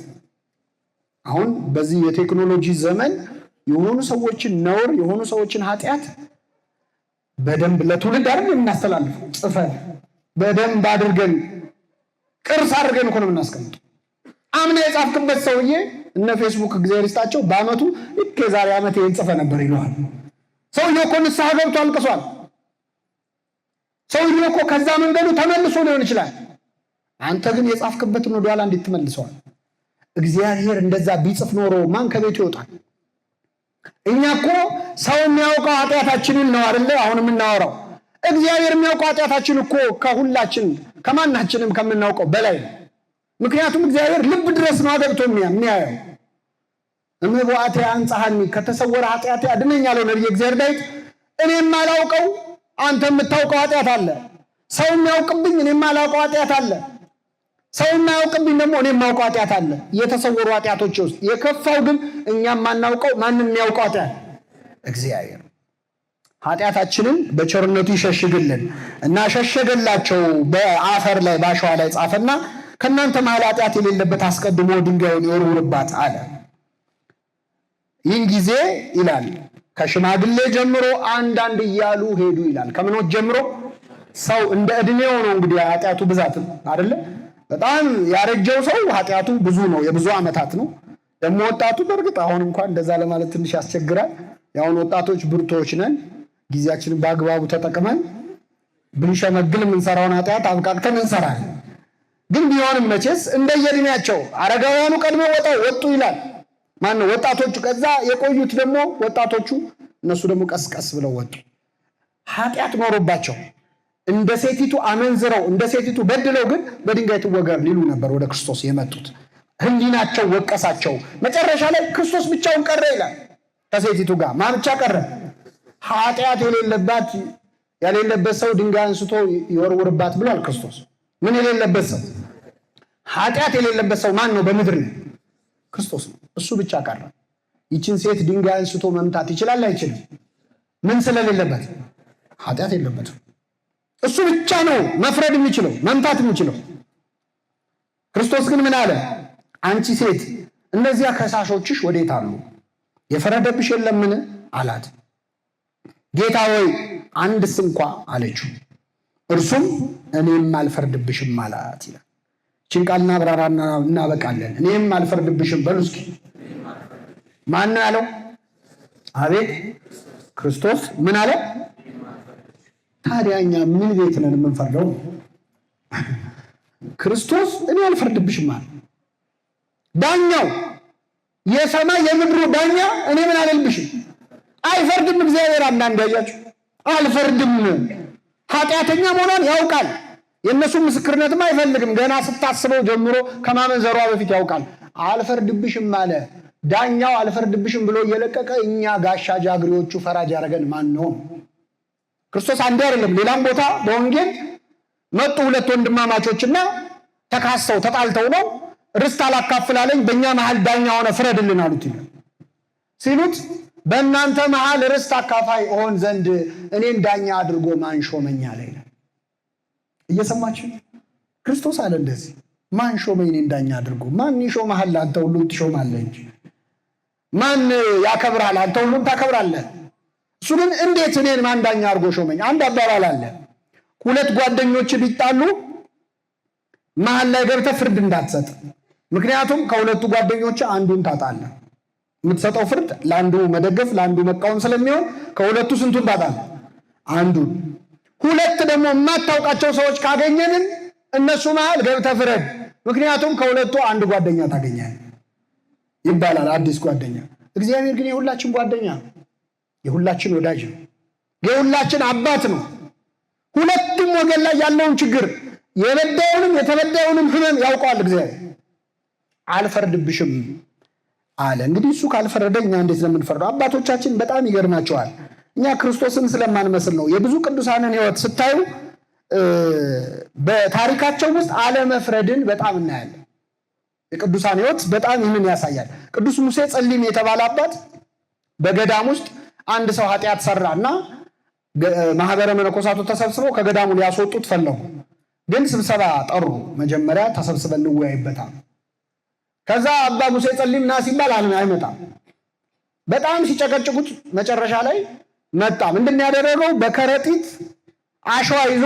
አሁን በዚህ የቴክኖሎጂ ዘመን የሆኑ ሰዎችን ነውር የሆኑ ሰዎችን ኃጢአት በደንብ ለትውልድ አይደል የምናስተላልፈው፣ ጽፈን በደንብ አድርገን ቅርስ አድርገን እኮ ነው የምናስቀምጠው። አምና የጻፍክበት ሰውዬ እነ ፌስቡክ እግዚአብሔር ይስጣቸው በአመቱ ልክ የዛሬ ዓመት ይሄን ጽፈ ነበር ይለዋል። ሰውዬው እኮ ንስሐ ገብቶ አልቅሷል። ሰውዬው እኮ ከዛ መንገዱ ተመልሶ ሊሆን ይችላል። አንተ ግን የጻፍክበትን ወደኋላ እንዴት ትመልሰዋል? እግዚአብሔር እንደዛ ቢጽፍ ኖሮ ማን ከቤቱ ይወጣል? እኛ እኮ ሰው የሚያውቀው ኃጢአታችንን ነው አይደለ? አሁን የምናወራው እግዚአብሔር የሚያውቀው ኃጢአታችን እኮ ከሁላችን ከማናችንም ከምናውቀው በላይ ነው። ምክንያቱም እግዚአብሔር ልብ ድረስ ነው ገብቶ የሚያየው። እምቧቴ አንጻሐኒ ከተሰወረ ኃጢአቴ አድነኝ አለው ነብዩ እግዚአብሔር ዳዊት። እኔ የማላውቀው አንተ የምታውቀው ኃጢአት አለ። ሰው የሚያውቅብኝ እኔ የማላውቀው ኃጢአት አለ። ሰው የማያውቅብኝ ደግሞ እኔ የማውቀው ኃጢአት አለ። የተሰወሩ ኃጢአቶች ውስጥ የከፋው ግን እኛም ማናውቀው ማንም የሚያውቀው ኃጢአት እግዚአብሔር። ኃጢአታችንን በቸርነቱ ይሸሽግልን እና ሸሸገላቸው። በአፈር ላይ በአሸዋ ላይ ጻፈና ከእናንተ መሃል ኃጢአት የሌለበት አስቀድሞ ድንጋዩን ይወርውርባት አለ። ይህን ጊዜ ይላል ከሽማግሌ ጀምሮ አንዳንድ እያሉ ሄዱ ይላል። ከምኖች ጀምሮ? ሰው እንደ ዕድሜው ነው እንግዲህ ኃጢአቱ ብዛት አይደለ? በጣም ያረጀው ሰው ኃጢአቱ ብዙ ነው፣ የብዙ ዓመታት ነው። ደግሞ ወጣቱ በእርግጥ አሁን እንኳን እንደዛ ለማለት ትንሽ ያስቸግራል። ያሁን ወጣቶች ብርቶች ነን፣ ጊዜያችንን በአግባቡ ተጠቅመን ብንሸመግል የምንሰራውን ኃጢአት አብቃቅተን እንሰራለን። ግን ቢሆንም መቼስ እንደየዕድሜያቸው አረጋውያኑ ቀድመው ወጡ ይላል። ማነው? ወጣቶቹ። ከዛ የቆዩት ደግሞ ወጣቶቹ፣ እነሱ ደግሞ ቀስቀስ ብለው ወጡ። ኃጢአት ኖሮባቸው እንደ ሴቲቱ አመንዝረው እንደ ሴቲቱ በድለው ግን በድንጋይ ትወገር ሊሉ ነበር ወደ ክርስቶስ የመጡት። ሕሊናቸው ወቀሳቸው። መጨረሻ ላይ ክርስቶስ ብቻውን ቀረ ይላል ከሴቲቱ ጋር። ማን ብቻ ቀረ? ኃጢአት የሌለበት ሰው ድንጋይ አንስቶ ይወርውርባት ብሏል ክርስቶስ። ምን የሌለበት ሰው? ኃጢአት የሌለበት ሰው ማን ነው? በምድር ነው ክርስቶስ ነው። እሱ ብቻ ቀረ። ይችን ሴት ድንጋይ አንስቶ መምታት ይችላል አይችልም? ምን ስለሌለበት? ኃጢአት የለበትም። እሱ ብቻ ነው መፍረድ የሚችለው መምታት የሚችለው። ክርስቶስ ግን ምን አለ? አንቺ ሴት እነዚያ ከሳሾችሽ ወዴት አሉ? የፈረደብሽ የለምን አላት። ጌታ ሆይ አንድስ እንኳ አለችው። እርሱም እኔም አልፈርድብሽም አላት ይላል። ይህችን ቃል እናብራራና እናበቃለን። እኔም አልፈርድብሽም በሉ እስኪ። ማን ያለው? አቤት ክርስቶስ ምን አለ? ታዲያ እኛ ምን ቤት ነን የምንፈርደው? ክርስቶስ እኔ አልፈርድብሽም አለ። ዳኛው የሰማይ የምድሩ ዳኛ እኔ ምን አልልብሽም? አይፈርድም እግዚአብሔር። አንዳንድ ያያችሁ አልፈርድም። ኃጢአተኛ መሆኗን ያውቃል። የእነሱ ምስክርነትም አይፈልግም። ገና ስታስበው ጀምሮ ከማመንዘሯ በፊት ያውቃል። አልፈርድብሽም አለ ዳኛው። አልፈርድብሽም ብሎ እየለቀቀ እኛ ጋሻ ጃግሬዎቹ ፈራጅ ያደረገን ማን ነው? ክርስቶስ አንዴ አይደለም፣ ሌላም ቦታ በወንጌል መጡ ሁለት ወንድማማቾችና ተካሰው ተጣልተው ነው ርስት አላካፍላለኝ በእኛ መሃል ዳኛ ሆነ ፍረድልን አሉት ይላል። ሲሉት በእናንተ መሃል ርስት አካፋይ እሆን ዘንድ እኔን ዳኛ አድርጎ ማን ሾመኝ አለ ይላል። እየሰማችሁ ክርስቶስ አለ እንደዚህ ማን ሾመኝ እኔን ዳኛ አድርጎ? ማን ይሾምሃል? አንተ ሁሉን ትሾማለህ እንጂ። ማን ያከብራል? አንተ ሁሉን ታከብራለህ። እሱ ግን እንዴት እኔን ማን ዳኛ አድርጎ ሾመኝ? አንድ አባባል አለ፣ ሁለት ጓደኞች ቢጣሉ መሃል ላይ ገብተህ ፍርድ እንዳትሰጥ። ምክንያቱም ከሁለቱ ጓደኞች አንዱን ታጣለህ። የምትሰጠው ፍርድ ለአንዱ መደገፍ ለአንዱ መቃወም ስለሚሆን ከሁለቱ ስንቱን ታጣለህ? አንዱን። ሁለት ደግሞ የማታውቃቸው ሰዎች ካገኘንን እነሱ መሃል ገብተህ ፍረድ። ምክንያቱም ከሁለቱ አንድ ጓደኛ ታገኛለህ ይባላል፣ አዲስ ጓደኛ። እግዚአብሔር ግን የሁላችን ጓደኛ ነው፣ የሁላችን ወዳጅ ነው፣ የሁላችን አባት ነው። ሁለቱም ወገን ላይ ያለውን ችግር የበዳዩንም የተበዳዩንም ሕመም ያውቀዋል እግዚአብሔር። አልፈርድብሽም አለ። እንግዲህ እሱ ካልፈረደ እኛ እንዴት ነው የምንፈርደው? አባቶቻችን በጣም ይገርማቸዋል። እኛ ክርስቶስን ስለማንመስል ነው። የብዙ ቅዱሳንን ሕይወት ስታዩ በታሪካቸው ውስጥ አለመፍረድን በጣም እናያለን። የቅዱሳን ሕይወት በጣም ይህንን ያሳያል። ቅዱስ ሙሴ ጸሊም የተባለ አባት በገዳም ውስጥ አንድ ሰው ኃጢአት ሰራና ማህበረ መነኮሳቱ ተሰብስበው ከገዳሙ ሊያስወጡት ፈለጉ። ግን ስብሰባ ጠሩ። መጀመሪያ ተሰብስበን እንወያይበታል። ከዛ አባ ሙሴ ጸሊም ና ሲባል አይመጣም። በጣም ሲጨቀጭቁት መጨረሻ ላይ መጣ። ምንድን ያደረገው? በከረጢት አሸዋ ይዞ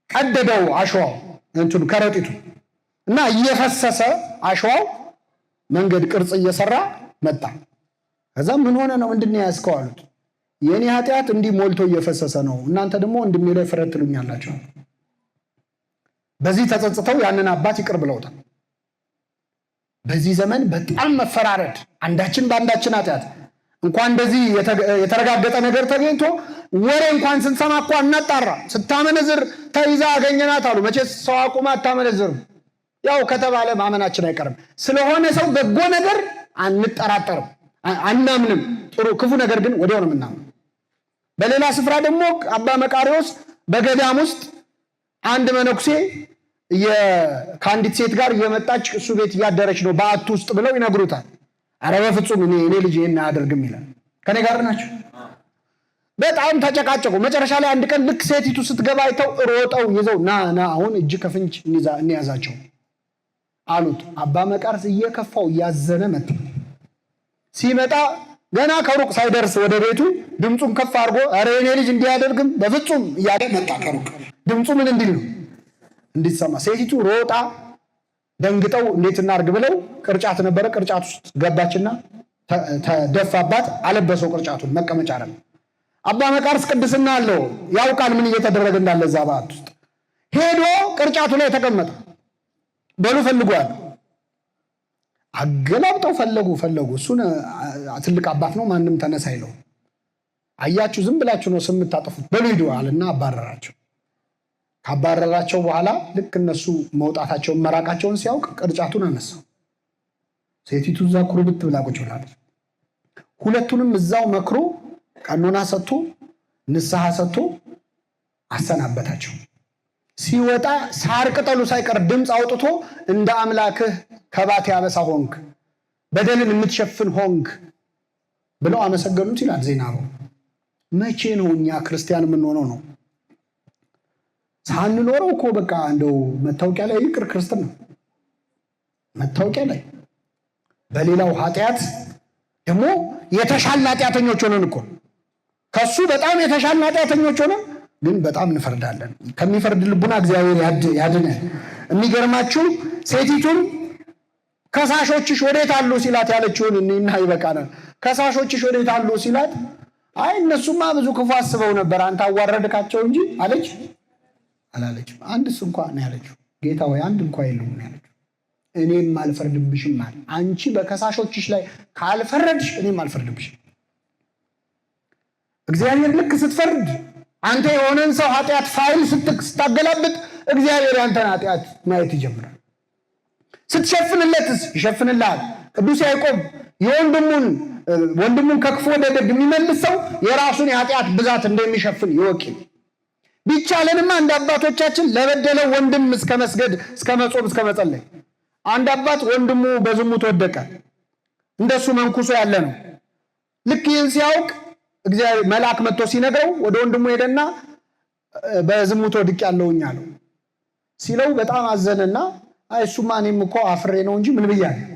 ቀደደው። አሸዋው እንትኑ ከረጢቱ እና እየፈሰሰ አሸዋው መንገድ ቅርጽ እየሰራ መጣ። ከዛ ምን ሆነ ነው ምንድን ያስከው አሉት። የኔ ኃጢአት እንዲህ ሞልቶ እየፈሰሰ ነው፣ እናንተ ደግሞ ወንድሜ ላይ ፍረድ ትሉኛላችሁ። በዚህ ተጸጽተው ያንን አባት ይቅር ብለውታል። በዚህ ዘመን በጣም መፈራረድ፣ አንዳችን በአንዳችን ኃጢአት እንኳን እንደዚህ የተረጋገጠ ነገር ተገኝቶ ወሬ እንኳን ስንሰማ እኮ እናጣራ። ስታመነዝር ተይዛ አገኘናት አሉ። መቼ ሰው አቁማ አታመነዝርም? ያው ከተባለ ማመናችን አይቀርም። ስለሆነ ሰው በጎ ነገር አንጠራጠርም፣ አናምንም። ጥሩ ክፉ ነገር ግን ወዲያው ነው የምናምነው። በሌላ ስፍራ ደግሞ አባ መቃሪዎስ በገዳም ውስጥ አንድ መነኩሴ ከአንዲት ሴት ጋር እየመጣች እሱ ቤት እያደረች ነው በአቱ ውስጥ ብለው ይነግሩታል። አረ በፍጹም እኔ ልጅ ይሄን አያደርግም ይላል። ከኔ ጋር ናቸው። በጣም ተጨቃጨቁ። መጨረሻ ላይ አንድ ቀን ልክ ሴቲቱ ስትገባ አይተው ሮጠው ይዘው ና አሁን እጅ ከፍንጅ እንያዛቸው አሉት። አባ መቃርስ እየከፋው እያዘነ መጣ። ሲመጣ ገና ከሩቅ ሳይደርስ ወደ ቤቱ ድምፁን ከፍ አድርጎ አረ የኔ ልጅ እንዲያደርግም በፍጹም እያለ መጣ። ከሩቅ ድምፁ ምን እንዲል ነው እንዲሰማ። ሴቲቱ ሮጣ ደንግጠው እንዴት እናርግ ብለው ቅርጫት ነበረ፣ ቅርጫት ውስጥ ገባችና ተደፋባት፣ አለበሰው ቅርጫቱን መቀመጫ አለ። አባ መቃርስ ቅድስና አለው፣ ያውቃል ምን እየተደረገ እንዳለ እዛ ባት ውስጥ ሄዶ ቅርጫቱ ላይ ተቀመጠ። በሉ ፈልጓል። አገላብጠው ፈለጉ። እሱን ትልቅ አባት ነው፣ ማንም ተነሳ አይለው። አያችሁ ዝም ብላችሁ ነው ስም የምታጠፉት፣ በሉ ሂዱ አለና አባረራቸው። ካባረራቸው በኋላ ልክ እነሱ መውጣታቸውን መራቃቸውን ሲያውቅ ቅርጫቱን አነሳው። ሴቲቱ እዛ ኩርብት ብላ ቁጭ ብላለች። ሁለቱንም እዛው መክሮ ቀኖና ሰጥቶ ንስሐ ሰጥቶ አሰናበታቸው። ሲወጣ ሳር ቅጠሉ ሳይቀር ድምፅ አውጥቶ እንደ አምላክህ ከባት ያበሳ ሆንክ፣ በደልን የምትሸፍን ሆንክ ብለው አመሰገኑት ይላል ዜናው። መቼ ነው እኛ ክርስቲያን የምንሆነው? ነው ሳንኖረው እኮ በቃ እንደው መታወቂያ ላይ ይቅር ክርስትና መታወቂያ ላይ በሌላው ኃጢአት ደግሞ የተሻለ ኃጢአተኞች ሆነን እኮ ከሱ በጣም የተሻለ ኃጢአተኞች ሆነን ግን በጣም እንፈርዳለን። ከሚፈርድ ልቡና እግዚአብሔር ያድነን። የሚገርማችሁ ሴቲቱን ከሳሾችሽ ወዴት አሉ ሲላት ያለችውን እኔና ይበቃናል። ከሳሾችሽ ወዴት አሉ ሲላት አይ እነሱማ ብዙ ክፉ አስበው ነበር አንተ አዋረድካቸው እንጂ አለች። አላለችም። አንድስ እንኳን ነው ያለችው። ጌታ ሆይ አንድ እንኳን የለውም ነው ያለችው። እኔም አልፈርድብሽም አለ። አንቺ በከሳሾችሽ ላይ ካልፈረድሽ እኔም አልፈርድብሽም። እግዚአብሔር ልክ ስትፈርድ አንተ የሆነን ሰው ኃጢአት ፋይል ስታገላብጥ እግዚአብሔር ያንተን ኃጢአት ማየት ይጀምራል። ስትሸፍንለትስ ይሸፍንልሃል። ቅዱስ ያዕቆብ ወንድሙን ከክፉ ወደ ደግ የሚመልስ ሰው የራሱን የኃጢአት ብዛት እንደሚሸፍን ይወቅ። ቢቻለንማ እንደ አባቶቻችን ለበደለው ወንድም እስከ መስገድ፣ እስከ መጾም፣ እስከ መጸለይ። አንድ አባት ወንድሙ በዝሙት ወደቀ፣ እንደሱ መንኩሶ ያለ ነው። ልክ ይህን ሲያውቅ እግዚአብሔር መልአክ መጥቶ ሲነግረው ወደ ወንድሙ ሄደና በዝሙት ወድቅ ያለውኝ አለው። ሲለው በጣም አዘነና እሱማ እኔም እኮ አፍሬ ነው እንጂ ምን ብያለሁ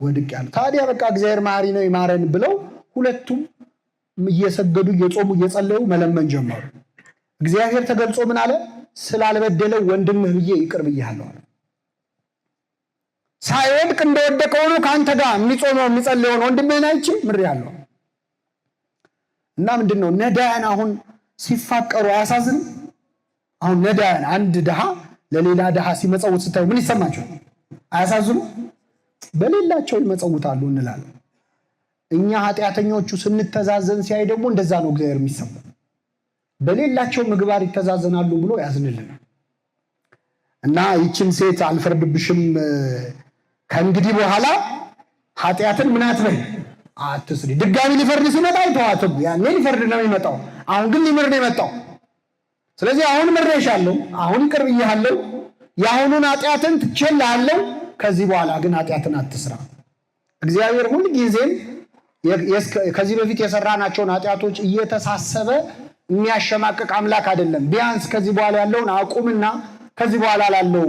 ወድቅ ያለው። ታዲያ በቃ እግዚአብሔር መሐሪ ነው ይማረን ብለው ሁለቱም እየሰገዱ እየጾሙ እየጸለዩ መለመን ጀመሩ። እግዚአብሔር ተገልጾ ምን አለ? ስላልበደለው ወንድምህ ብዬ ይቅር ብያለሁ አለ። ሳይወድቅ እንደወደቀ ሆኖ ከአንተ ጋር የሚጾመው የሚጸልየውን ወንድምህን አይቼ ምሬአለሁ። እና ምንድነው ነዳያን አሁን ሲፋቀሩ አያሳዝንም? አሁን ነዳያን አንድ ድሃ ለሌላ ድሃ ሲመጸውት ስታዩ ምን ይሰማቸው? አያሳዝኑ? በሌላቸው ይመጸውታሉ እንላለን። እኛ ኃጢአተኞቹ ስንተዛዘን ሲያይ ደግሞ እንደዛ ነው እግዚአብሔር የሚሰማው። በሌላቸው ምግባር ይተዛዘናሉ ብሎ ያዝንልናል። እና ይችን ሴት አልፈርድብሽም፣ ከእንግዲህ በኋላ ኃጢአትን ምን አትበይ አትስሪ። ድጋሚ ሊፈርድ ሲመጣ አይተዋትም። ያኔ ሊፈርድ ነው የሚመጣው፣ አሁን ግን ሊምር ነው የመጣው። ስለዚህ አሁን ምሬሻለሁ፣ አሁን ይቅር ብዬሃለሁ፣ የአሁኑን ኃጢአትን ትቼልሃለሁ፣ ከዚህ በኋላ ግን ኃጢአትን አትስራ። እግዚአብሔር ሁል ጊዜም ከዚህ በፊት የሰራናቸውን ኃጢአቶች እየተሳሰበ የሚያሸማቅቅ አምላክ አይደለም። ቢያንስ ከዚህ በኋላ ያለውን አቁምና ከዚህ በኋላ ላለው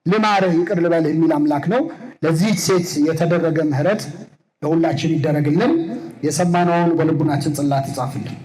ልማርህ ይቅር ልበልህ የሚል አምላክ ነው። ለዚህ ሴት የተደረገ ምሕረት ለሁላችን ይደረግልን። የሰማነውን በልቡናችን ጽላት ይጻፍልን።